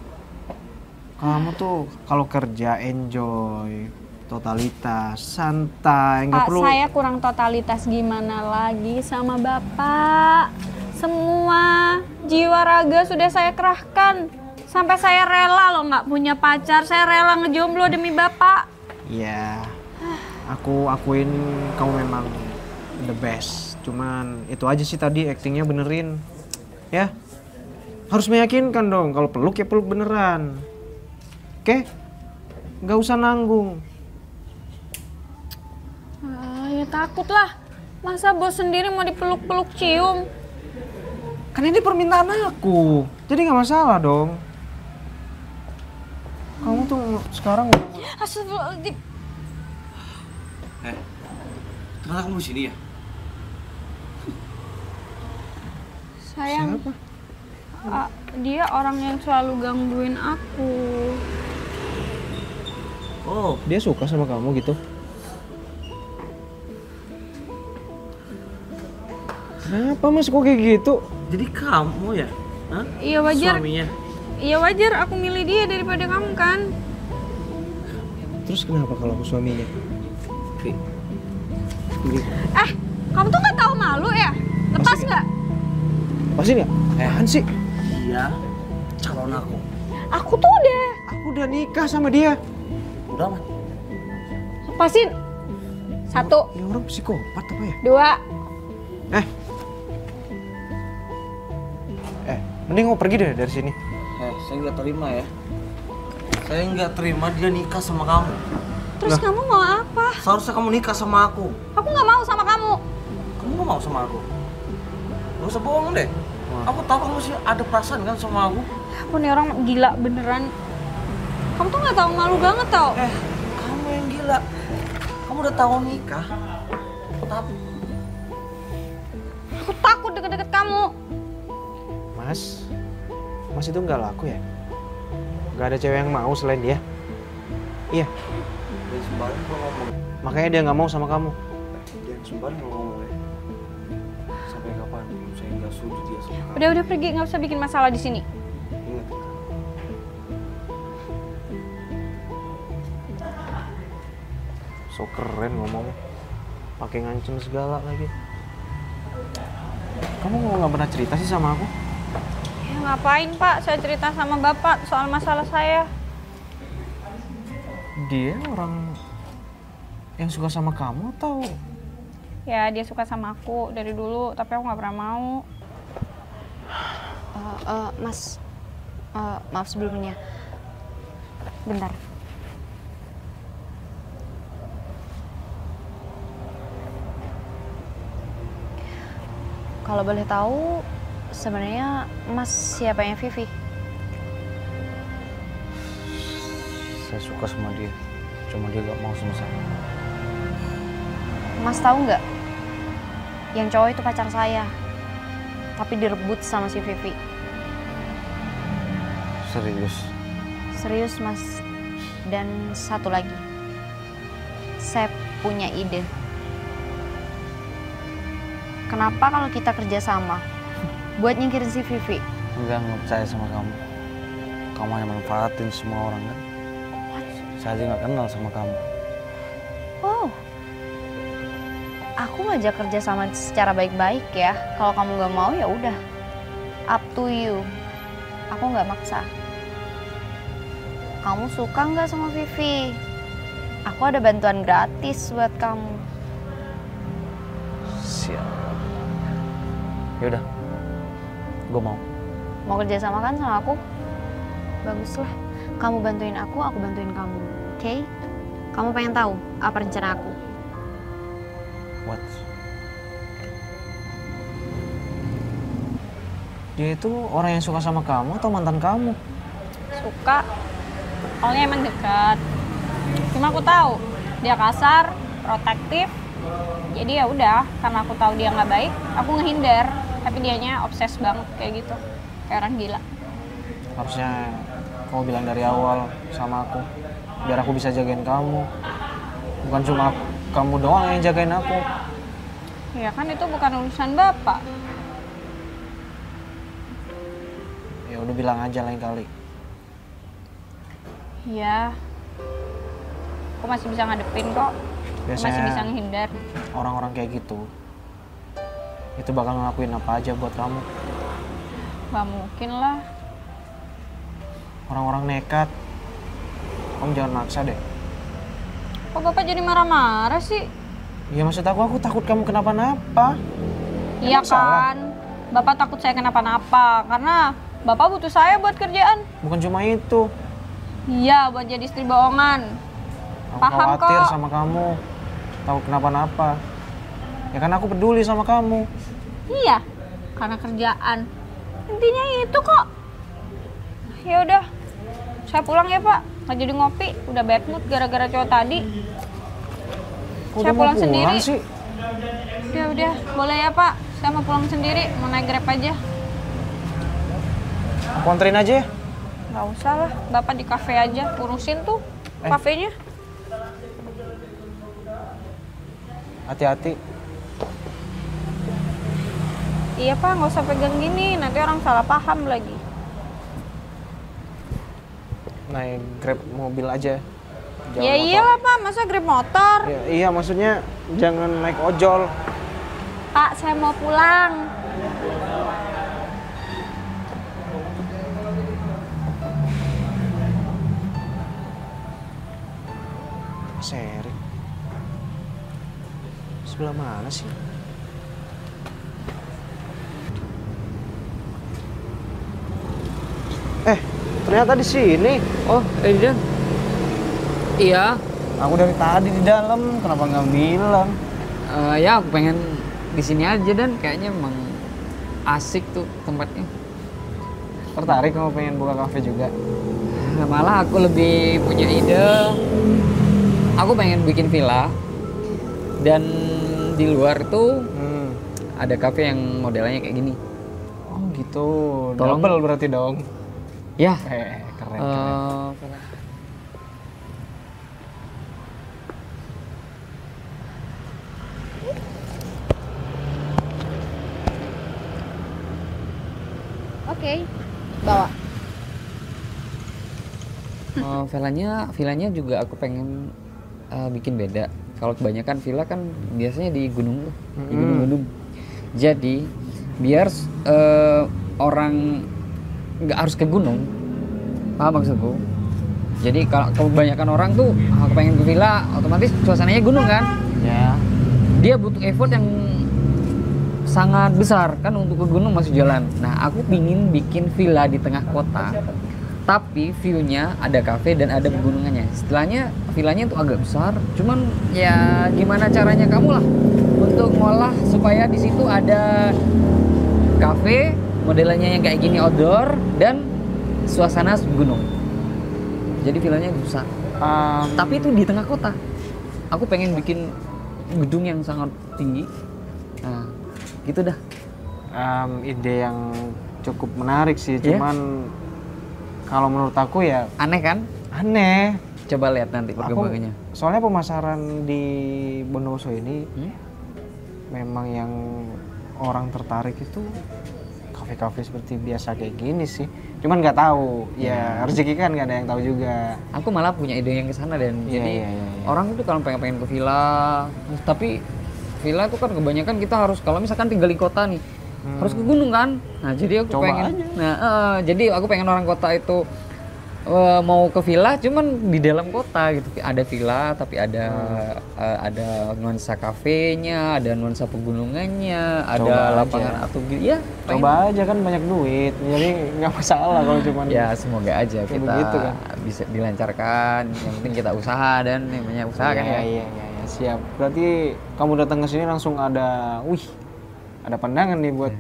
[SPEAKER 1] Kamu tuh kalau kerja enjoy, totalitas, santai, nggak
[SPEAKER 2] Pak,
[SPEAKER 1] perlu.
[SPEAKER 2] saya kurang totalitas gimana lagi sama bapak. Semua jiwa raga sudah saya kerahkan. Sampai saya rela loh nggak punya pacar, saya rela ngejomblo demi bapak.
[SPEAKER 1] Iya, aku akuin kamu memang the best. Cuman itu aja sih tadi actingnya benerin, ya. Harus meyakinkan dong, kalau peluk ya peluk beneran. Oke? Nggak usah nanggung.
[SPEAKER 2] Ya takut lah, masa bos sendiri mau dipeluk-peluk cium?
[SPEAKER 1] Kan ini permintaan aku, jadi nggak masalah dong. Kamu tuh sekarang
[SPEAKER 2] Astagfirullahaladzim.
[SPEAKER 6] Ternyata kamu di sini ya?
[SPEAKER 2] Sayang,
[SPEAKER 1] siapa?
[SPEAKER 2] dia orang yang selalu gangguin aku.
[SPEAKER 1] Oh, dia suka sama kamu gitu? Kenapa Mas kok kayak gitu?
[SPEAKER 6] Jadi kamu ya? Hah?
[SPEAKER 2] Iya wajar.
[SPEAKER 6] Suaminya?
[SPEAKER 2] Iya wajar, aku milih dia daripada kamu kan.
[SPEAKER 1] Terus kenapa kalau aku suaminya?
[SPEAKER 2] Kamu tuh nggak tahu malu ya? Lepas nggak?
[SPEAKER 1] Pasti nggak? Apaan sih?
[SPEAKER 6] Iya, calon aku.
[SPEAKER 2] Aku tuh udah.
[SPEAKER 1] Aku udah nikah sama dia.
[SPEAKER 6] Udah man.
[SPEAKER 2] Lepasin. 1,
[SPEAKER 1] Ya orang psikopat apa ya?
[SPEAKER 2] 2.
[SPEAKER 1] Mending mau pergi deh dari sini.
[SPEAKER 6] Saya nggak terima ya. Saya nggak terima dia nikah sama kamu.
[SPEAKER 2] Terus kamu mau apa?
[SPEAKER 6] Seharusnya kamu nikah sama aku.
[SPEAKER 2] Aku nggak mau sama kamu.
[SPEAKER 6] Kamu nggak mau sama aku? Gak usah bohong deh. Aku tahu kamu sih ada perasaan kan sama aku.
[SPEAKER 2] Aku nih orang gila beneran. Kamu tuh nggak tahu malu banget tau.
[SPEAKER 6] Kamu yang gila. Kamu udah tahu nikah. Tapi
[SPEAKER 2] Aku takut deket-deket kamu.
[SPEAKER 1] Mas, Mas itu nggak laku ya? Nggak ada cewek yang mau selain dia? Iya.
[SPEAKER 6] Dia sembarang kalau ngomong.
[SPEAKER 1] Makanya dia nggak mau sama kamu.
[SPEAKER 6] Dia sembarang kalau ngomong ya. Sampai kapan saya nggak sudi dia sama kamu.
[SPEAKER 2] Udah pergi, nggak usah bikin masalah di sini.
[SPEAKER 6] Ingat.
[SPEAKER 1] So keren ngomongnya. Pakai ngancem segala lagi. Kamu nggak pernah cerita sih sama aku?
[SPEAKER 2] Ya ngapain Pak, saya cerita sama Bapak soal masalah saya.
[SPEAKER 1] Dia orang yang suka sama kamu atau?
[SPEAKER 2] Ya dia suka sama aku dari dulu, tapi aku nggak pernah mau.
[SPEAKER 7] Mas, maaf sebelumnya. Bentar. Kalau boleh tahu, sebenarnya Mas siapanya Vivi?
[SPEAKER 6] Saya suka sama dia. Cuma dia gak mau sama saya.
[SPEAKER 7] Mas tahu nggak? Yang cowok itu pacar saya, tapi direbut sama si Vivi.
[SPEAKER 6] Serius.
[SPEAKER 7] Serius Mas. Dan satu lagi, saya punya ide. Kenapa kalau kita kerja sama buat nyingkirin si Vivi?
[SPEAKER 6] Enggak percaya sama kamu. Kamu hanya manfaatin semua orang kan? Saya aja nggak kenal sama kamu.
[SPEAKER 7] Oh, aku ngajak kerja sama secara baik-baik ya. Kalau kamu nggak mau ya udah, up to you. Aku nggak maksa. Kamu suka nggak sama Vivi? Aku ada bantuan gratis buat kamu.
[SPEAKER 6] Siap. Yaudah, gue mau.
[SPEAKER 7] Mau kerja sama kan sama aku? Baguslah. Kamu bantuin aku bantuin kamu. Oke? Kamu pengen tahu apa rencana aku?
[SPEAKER 6] What?
[SPEAKER 1] Dia itu orang yang suka sama kamu atau mantan kamu?
[SPEAKER 2] Suka, awalnya emang dekat. Cuma aku tahu dia kasar, protektif. Jadi ya udah, karena aku tahu dia nggak baik, aku ngehindar. Tapi dianya obses banget kayak gitu, kayak orang gila.
[SPEAKER 1] Harusnya kamu bilang dari awal sama aku, biar aku bisa jagain kamu. Bukan cuma kamu doang yang jagain aku.
[SPEAKER 2] Ya kan itu bukan urusan Bapak.
[SPEAKER 1] Ya udah bilang aja lain kali.
[SPEAKER 2] Iya. Aku masih bisa ngadepin kok. Aku masih bisa ngehindar.
[SPEAKER 1] Orang-orang kayak gitu, itu bakal ngelakuin apa aja buat kamu.
[SPEAKER 2] Gak mungkin lah.
[SPEAKER 1] Orang-orang nekat. Kamu jangan maksa deh.
[SPEAKER 2] Kok Bapak jadi marah-marah sih?
[SPEAKER 1] Ya maksud aku takut kamu kenapa-napa.
[SPEAKER 2] Iya
[SPEAKER 1] Emang salah?
[SPEAKER 2] kan? Bapak takut saya kenapa-napa karena Bapak butuh saya buat kerjaan.
[SPEAKER 1] Bukan cuma itu.
[SPEAKER 2] Iya, buat jadi istri bohongan.
[SPEAKER 1] Aku
[SPEAKER 2] Paham
[SPEAKER 1] khawatir
[SPEAKER 2] kok.
[SPEAKER 1] sama kamu. Tahu kenapa-napa. Ya kan aku peduli sama kamu.
[SPEAKER 2] Iya, karena kerjaan. Intinya itu kok. Ya udah, saya pulang ya Pak. Nggak jadi ngopi, udah bad mood gara-gara cowok tadi.
[SPEAKER 1] Kok
[SPEAKER 2] Saya
[SPEAKER 1] udah mau
[SPEAKER 2] pulang sendiri.
[SPEAKER 1] sih?
[SPEAKER 2] Udah, boleh ya Pak. Saya mau pulang sendiri, mau naik Grab aja.
[SPEAKER 1] Aku anterin aja ya.
[SPEAKER 2] Nggak usah lah, Bapak di kafe aja. Urusin tuh kafenya.
[SPEAKER 1] Hati-hati.
[SPEAKER 2] Iya Pak, nggak usah pegang gini. Nanti orang salah paham lagi.
[SPEAKER 1] Naik Grab mobil aja. Jangan
[SPEAKER 2] Ya
[SPEAKER 1] motor.
[SPEAKER 2] iyalah Pak, masa Grab motor?
[SPEAKER 1] Ya, iya, maksudnya jangan naik ojol.
[SPEAKER 2] Pak, saya mau pulang.
[SPEAKER 1] Seri. Sebelah mana sih? Ternyata di sini.
[SPEAKER 4] Oh, Dan. Iya.
[SPEAKER 1] Aku dari tadi di dalam, kenapa nggak bilang?
[SPEAKER 4] Ya aku pengen di sini aja Dan. Kayaknya emang asik tuh tempatnya.
[SPEAKER 1] Tertarik kamu pengen buka kafe juga?
[SPEAKER 4] Nah, malah aku lebih punya ide. Aku pengen bikin villa. Dan di luar tuh ada kafe yang modelnya kayak gini.
[SPEAKER 1] Oh gitu,
[SPEAKER 4] Tolong.
[SPEAKER 1] double berarti dong.
[SPEAKER 4] Ya.
[SPEAKER 1] Keren.
[SPEAKER 4] Villa.
[SPEAKER 2] Oke, bawa.
[SPEAKER 4] Villanya juga aku pengen bikin beda. Kalau kebanyakan villa kan biasanya di gunung tuh, di gunung-gunung. Jadi biar orang nggak harus ke gunung, paham maksudku? Jadi kalau kebanyakan orang tuh aku pengen ke villa, otomatis suasananya gunung kan?
[SPEAKER 1] Ya.
[SPEAKER 4] Dia butuh effort yang sangat besar kan untuk ke gunung masih jalan. Nah aku pingin bikin villa di tengah kota, tapi view-nya ada kafe dan ada pegunungannya. Istilahnya villanya itu agak besar, cuman ya gimana caranya kamu lah untuk ngolah supaya di situ ada kafe, modelnya yang kayak gini outdoor dan suasana gunung. Jadi villanya besar. Tapi itu di tengah kota. Aku pengen bikin gedung yang sangat tinggi. Nah, gitu dah.
[SPEAKER 1] Ide yang cukup menarik sih,
[SPEAKER 4] Iya.
[SPEAKER 1] cuman kalau menurut aku ya
[SPEAKER 4] Aneh kan?
[SPEAKER 1] aneh.
[SPEAKER 4] Coba lihat nanti perkembangannya.
[SPEAKER 1] Soalnya pemasaran di Bondowoso ini memang yang orang tertarik itu kafe-kafe seperti biasa kayak gini sih. Cuman nggak tahu, ya rezeki kan nggak ada yang tahu juga.
[SPEAKER 4] Aku malah punya ide yang ke sana dan
[SPEAKER 1] Iya,
[SPEAKER 4] jadi
[SPEAKER 1] iya.
[SPEAKER 4] orang itu kalau pengen ke villa, tapi villa itu kan kebanyakan kita harus kalau misalkan tinggal di kota nih harus ke gunung kan. Nah jadi aku
[SPEAKER 1] Coba
[SPEAKER 4] pengen,
[SPEAKER 1] aja.
[SPEAKER 4] jadi aku pengen orang kota itu mau ke villa, cuman di dalam kota gitu. Ada villa tapi ada nuansa kafenya, ada nuansa pegunungannya, ada
[SPEAKER 1] Coba
[SPEAKER 4] lapangan
[SPEAKER 1] aja.
[SPEAKER 4] atau gitu. Ya,
[SPEAKER 1] Coba aja kan banyak duit, jadi nggak masalah kalau cuman.
[SPEAKER 4] ya semoga aja
[SPEAKER 1] Kayak
[SPEAKER 4] kita
[SPEAKER 1] begitu kan.
[SPEAKER 4] bisa dilancarkan. Yang penting kita usaha dan namanya usaha kan ya.
[SPEAKER 1] Iya, siap. Berarti kamu datang ke sini langsung ada pandangan nih buat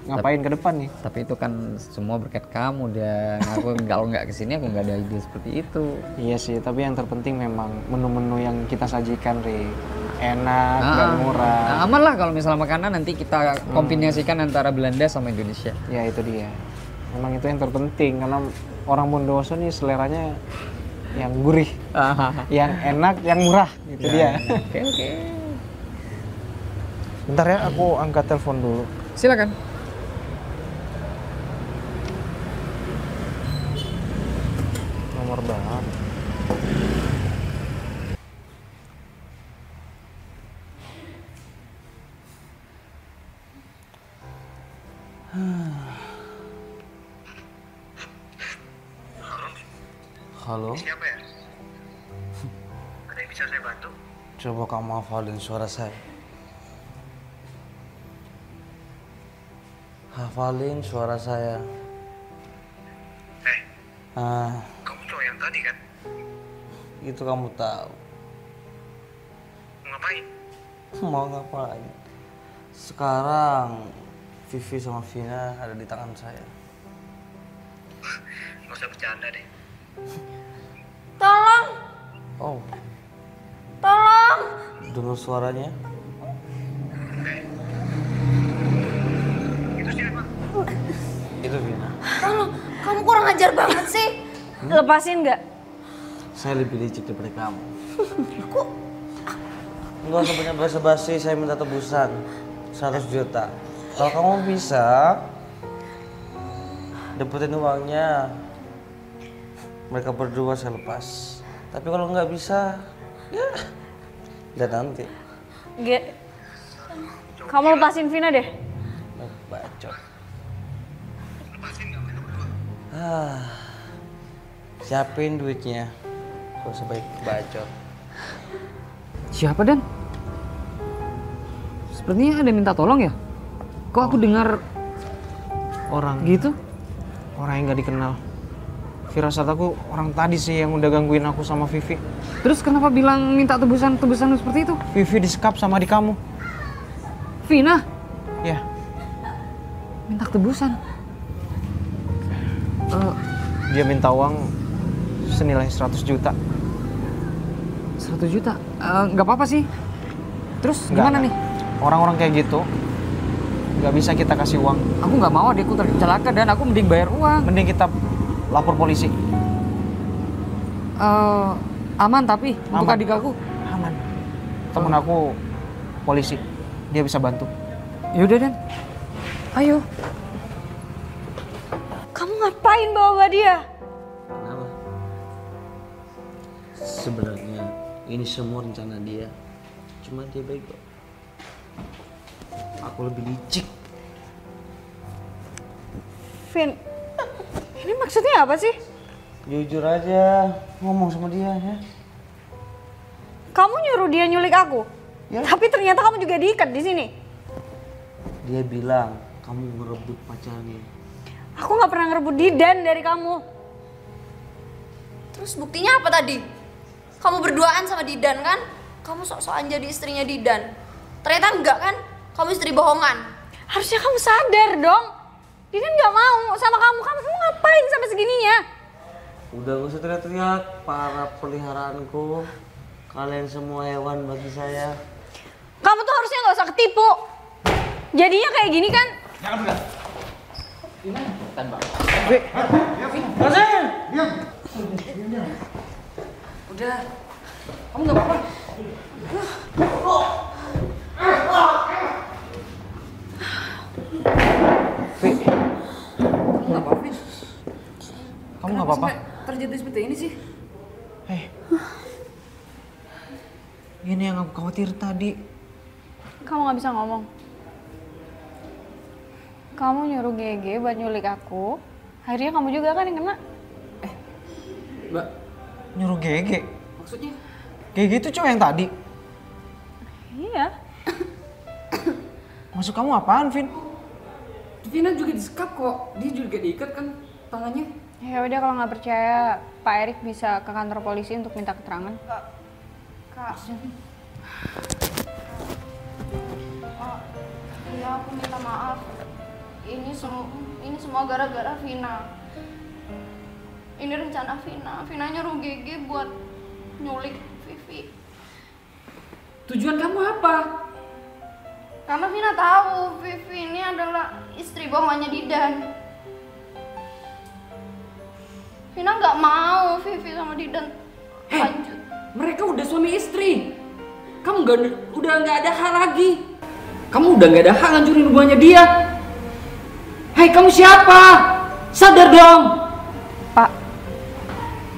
[SPEAKER 1] ngapain ke depan nih.
[SPEAKER 4] Tapi itu kan semua berkat kamu dan aku kalau nggak kesini aku nggak ada ide seperti itu.
[SPEAKER 1] Iya sih, tapi yang terpenting memang menu-menu yang kita sajikan, Ri. Enak dan murah.
[SPEAKER 4] Nah, aman lah kalau misalnya makanan nanti kita kombinasikan antara Belanda sama Indonesia.
[SPEAKER 1] Ya itu dia. Memang itu yang terpenting karena orang Bondowoso nih seleranya yang gurih, yang enak, yang murah. Itu dia.
[SPEAKER 4] Oke.
[SPEAKER 1] Bentar ya, aku angkat telepon dulu.
[SPEAKER 4] Silakan.
[SPEAKER 1] Nomor banget.
[SPEAKER 6] Halo?
[SPEAKER 8] Siapa ya? Ada yang bisa saya bantu?
[SPEAKER 6] Coba kamu hafalin suara saya. Hafalin suara saya.
[SPEAKER 8] Kamu cowok yang tadi kan?
[SPEAKER 6] Itu kamu tahu.
[SPEAKER 8] Ngapain?
[SPEAKER 6] Mau ngapain? Sekarang Vivi sama Vina ada di tangan saya.
[SPEAKER 8] Nggak usah bercanda deh.
[SPEAKER 7] Tolong,
[SPEAKER 6] Oh,
[SPEAKER 7] tolong.
[SPEAKER 6] dengar suaranya?
[SPEAKER 8] Itu siapa?
[SPEAKER 6] Itu Vina.
[SPEAKER 7] Tolong, kamu kurang ajar banget sih.
[SPEAKER 2] Lepasin nggak?
[SPEAKER 6] Saya lebih licik daripada kamu. Enggak usah banyak basa-basi, saya minta tebusan 100 juta. Kalau kamu bisa dapetin uangnya, mereka berdua saya lepas. Tapi kalau nggak bisa, ya lihat nanti.
[SPEAKER 2] Kamu lepasin Vina deh.
[SPEAKER 6] Bacot.
[SPEAKER 8] Lepasin nggak mereka berdua?
[SPEAKER 6] Siapin duitnya. Gak usah baik bacot.
[SPEAKER 4] Siapa Dan? Sepertinya ada minta tolong ya? Kok aku dengar
[SPEAKER 1] Orang
[SPEAKER 4] gitu?
[SPEAKER 1] orang yang nggak dikenal. Firasat aku orang tadi sih yang udah gangguin aku sama Vivi.
[SPEAKER 4] Terus kenapa bilang minta tebusan seperti itu?
[SPEAKER 1] Vivi disekap sama adik kamu.
[SPEAKER 4] Vina
[SPEAKER 1] Ya,
[SPEAKER 4] minta tebusan.
[SPEAKER 1] dia minta uang senilai 100 juta.
[SPEAKER 4] 100 juta? Nggak apa-apa sih. Terus
[SPEAKER 1] Nggak,
[SPEAKER 4] gimana
[SPEAKER 1] nggak.
[SPEAKER 4] nih?
[SPEAKER 1] Orang-orang kayak gitu nggak bisa kita kasih uang.
[SPEAKER 4] Aku nggak mau adikku tercelaka dan aku mending bayar uang.
[SPEAKER 1] Mending kita lapor polisi.
[SPEAKER 4] Aman tapi untuk
[SPEAKER 1] Aman.
[SPEAKER 4] adik aku.
[SPEAKER 1] Aman. Temen aku polisi, dia bisa bantu.
[SPEAKER 4] Yaudah Dan, ayo.
[SPEAKER 2] Kamu ngapain bawa dia?
[SPEAKER 6] Kenapa? Sebenarnya ini semua rencana dia. Cuma dia bego. Aku lebih licik.
[SPEAKER 2] Vin, ini maksudnya apa sih?
[SPEAKER 6] Jujur aja ngomong sama dia ya.
[SPEAKER 2] Kamu nyuruh dia nyulik aku?
[SPEAKER 6] Ya.
[SPEAKER 2] Tapi ternyata kamu juga diikat di sini.
[SPEAKER 6] Dia bilang kamu ngerebut pacarnya.
[SPEAKER 2] Aku nggak pernah ngerebut Didan dari kamu.
[SPEAKER 7] Terus buktinya apa tadi? Kamu berduaan sama Didan kan? Kamu sok-sokan jadi istrinya Didan. Ternyata enggak kan? Kamu istri bohongan.
[SPEAKER 2] Harusnya kamu sadar dong. Didan nggak mau sama kamu. Kamu ngapain sampai segininya?
[SPEAKER 6] Udah gak usah teriak-teriak, para peliharaanku. Kalian semua hewan bagi saya.
[SPEAKER 2] Kamu tuh harusnya nggak usah ketipu. Jadinya kayak gini kan?
[SPEAKER 4] Udah, kamu nggak apa-apa.
[SPEAKER 1] Vi,
[SPEAKER 4] Nggak apa-apa. Vin.
[SPEAKER 1] kamu nggak apa-apa?
[SPEAKER 4] Sampai terjadi seperti ini sih.
[SPEAKER 1] Ini yang aku khawatir tadi.
[SPEAKER 2] Kamu nggak bisa ngomong. Kamu nyuruh GG buat nyulik aku. Akhirnya kamu juga kan yang kena.
[SPEAKER 4] Mbak,
[SPEAKER 1] Nyuruh GG.
[SPEAKER 4] maksudnya?
[SPEAKER 1] GG itu cowok yang tadi.
[SPEAKER 2] Iya.
[SPEAKER 1] Maksud kamu apaan, Vin?
[SPEAKER 4] Vina juga disekap kok. Dia juga diikat kan tangannya.
[SPEAKER 2] Ya udah kalau nggak percaya, Pak Erik bisa ke kantor polisi untuk minta keterangan.
[SPEAKER 7] Kak. Iya, aku minta maaf. Ini semua gara-gara Vina. Ini rencana Vina. Vina nyuruh GG buat nyulik Vivi.
[SPEAKER 4] Tujuan kamu apa?
[SPEAKER 7] Karena Vina tahu Vivi ini adalah istri bohongannya Didan. Vina nggak mau Vivi sama Didan lanjut.
[SPEAKER 4] Mereka udah suami istri. Kamu udah nggak ada hak lagi. Kamu udah nggak ada hak ngancurin hubungannya dia. Hei, kamu siapa? Sadar dong.
[SPEAKER 2] Pak.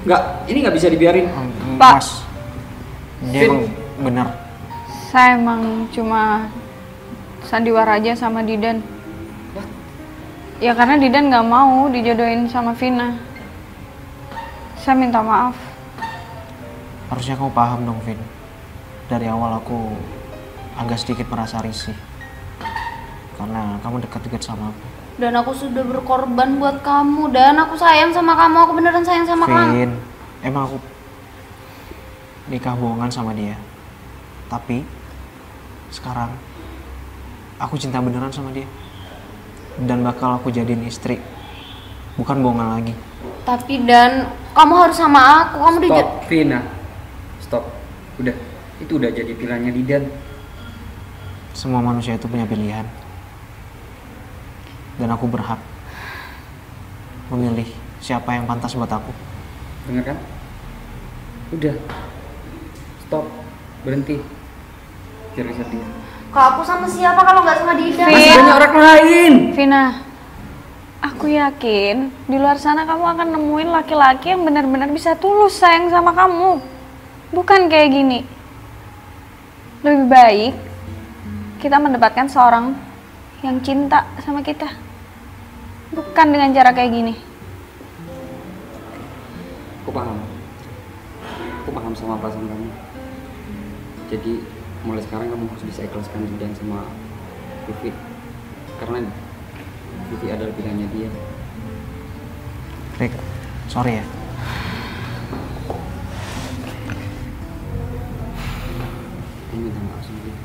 [SPEAKER 4] Nggak, ini nggak bisa dibiarin.
[SPEAKER 2] Pak.
[SPEAKER 1] Mas, dia
[SPEAKER 4] Vin.
[SPEAKER 1] emang benar.
[SPEAKER 2] Saya emang cuma sandiwara aja sama Didan. Ya karena Didan nggak mau dijodohin sama Vina. Saya minta maaf.
[SPEAKER 1] Harusnya kamu paham dong, Vin. Dari awal aku agak sedikit merasa risih. Karena kamu dekat-dekat sama aku.
[SPEAKER 7] Dan aku sudah berkorban buat kamu. Dan aku sayang sama kamu. Aku beneran sayang sama kamu.
[SPEAKER 1] Vin, emang aku nikah bohongan sama dia. Tapi sekarang aku cinta beneran sama dia. Dan bakal aku jadiin istri. Bukan bohongan lagi.
[SPEAKER 7] Tapi Dan, kamu harus sama aku. Kamu
[SPEAKER 4] Stop, Vina. Stop. Udah, itu udah jadi pilihannya Didan.
[SPEAKER 1] Semua manusia itu punya pilihan. Dan aku berhak memilih siapa yang pantas buat aku.
[SPEAKER 4] Dengar kan? Udah. Stop. Berhenti. Jangan sedih.
[SPEAKER 7] Kak, aku sama siapa kalau nggak sama Didan?
[SPEAKER 4] Masih banyak orang lain.
[SPEAKER 2] Vina, aku yakin di luar sana kamu akan nemuin laki-laki yang benar-benar bisa tulus sayang sama kamu. Bukan kayak gini. Lebih baik kita mendapatkan seorang yang cinta sama kita. Bukan dengan cara kayak gini.
[SPEAKER 4] Aku paham. Aku paham sama perasaan kamu. Jadi mulai sekarang kamu harus bisa ikhlaskan Didan sama Vivi. Karena Vivi adalah pilihannya dia.
[SPEAKER 1] Rick, sorry ya.
[SPEAKER 4] Aku minta maaf sama dia.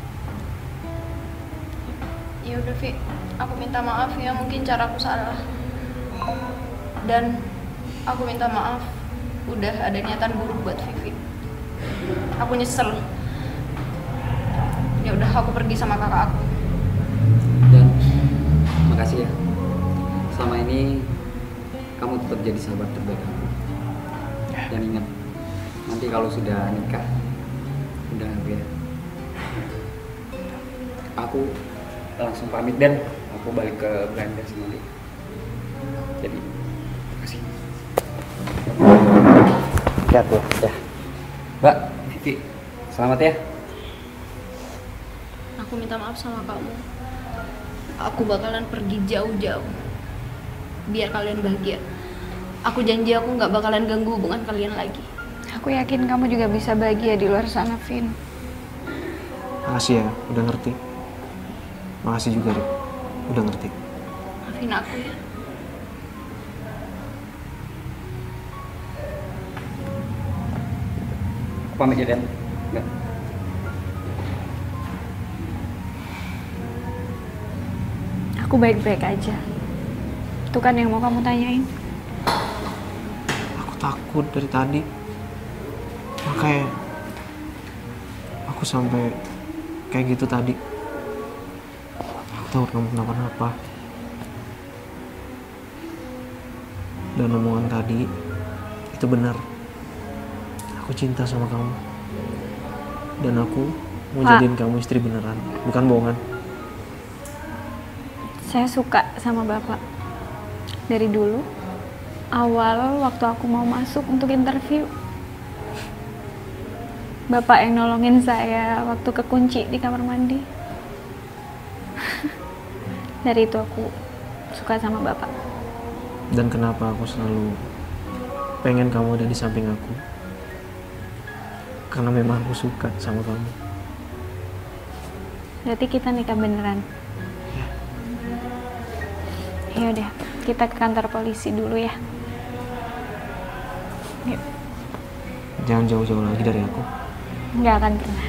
[SPEAKER 7] Ya udah, Vi. Aku minta maaf ya, mungkin caraku salah. Dan aku minta maaf udah ada niatan buruk buat Vivi. Aku nyesel. Ya udah, aku pergi sama kakak aku.
[SPEAKER 4] Dan makasih ya. Selama ini kamu tetap jadi sahabat terbaik aku. Dan ingat, nanti kalau sudah nikah, udah beda. Aku langsung pamit dan aku balik ke Belanda sama dia. Jadi, makasih. Lihat ya. Mbak, Vivi, selamat ya.
[SPEAKER 7] Aku minta maaf sama kamu. Aku bakalan pergi jauh-jauh. Biar kalian bahagia. Aku janji aku nggak bakalan ganggu hubungan kalian lagi.
[SPEAKER 2] Aku yakin kamu juga bisa bahagia di luar sana, Vin.
[SPEAKER 1] Makasih ya, udah ngerti. Makasih juga, Rik. Udah ngerti.
[SPEAKER 7] Maafin aku ya.
[SPEAKER 4] Aku pamit ya, Dan. Mbak.
[SPEAKER 2] Aku baik-baik aja. Itu kan yang mau kamu tanyain.
[SPEAKER 1] Aku takut dari tadi. Makanya aku sampai kayak gitu tadi. Aku tahu kamu kenapa-napa. Dan omongan tadi itu benar. Aku cinta sama kamu. Dan aku mau jadiin kamu istri beneran, bukan bohongan.
[SPEAKER 2] Saya suka sama Bapak. Dari dulu, awal waktu aku mau masuk untuk interview. Bapak yang nolongin saya waktu kekunci di kamar mandi. Dari itu aku suka sama Bapak.
[SPEAKER 1] Dan kenapa aku selalu pengen kamu ada di samping aku? Karena memang aku suka sama kamu.
[SPEAKER 2] Berarti kita nikah beneran. Ya udah, kita ke kantor polisi dulu ya. Yuk.
[SPEAKER 1] Jangan jauh-jauh lagi dari aku.
[SPEAKER 2] Nggak akan pernah.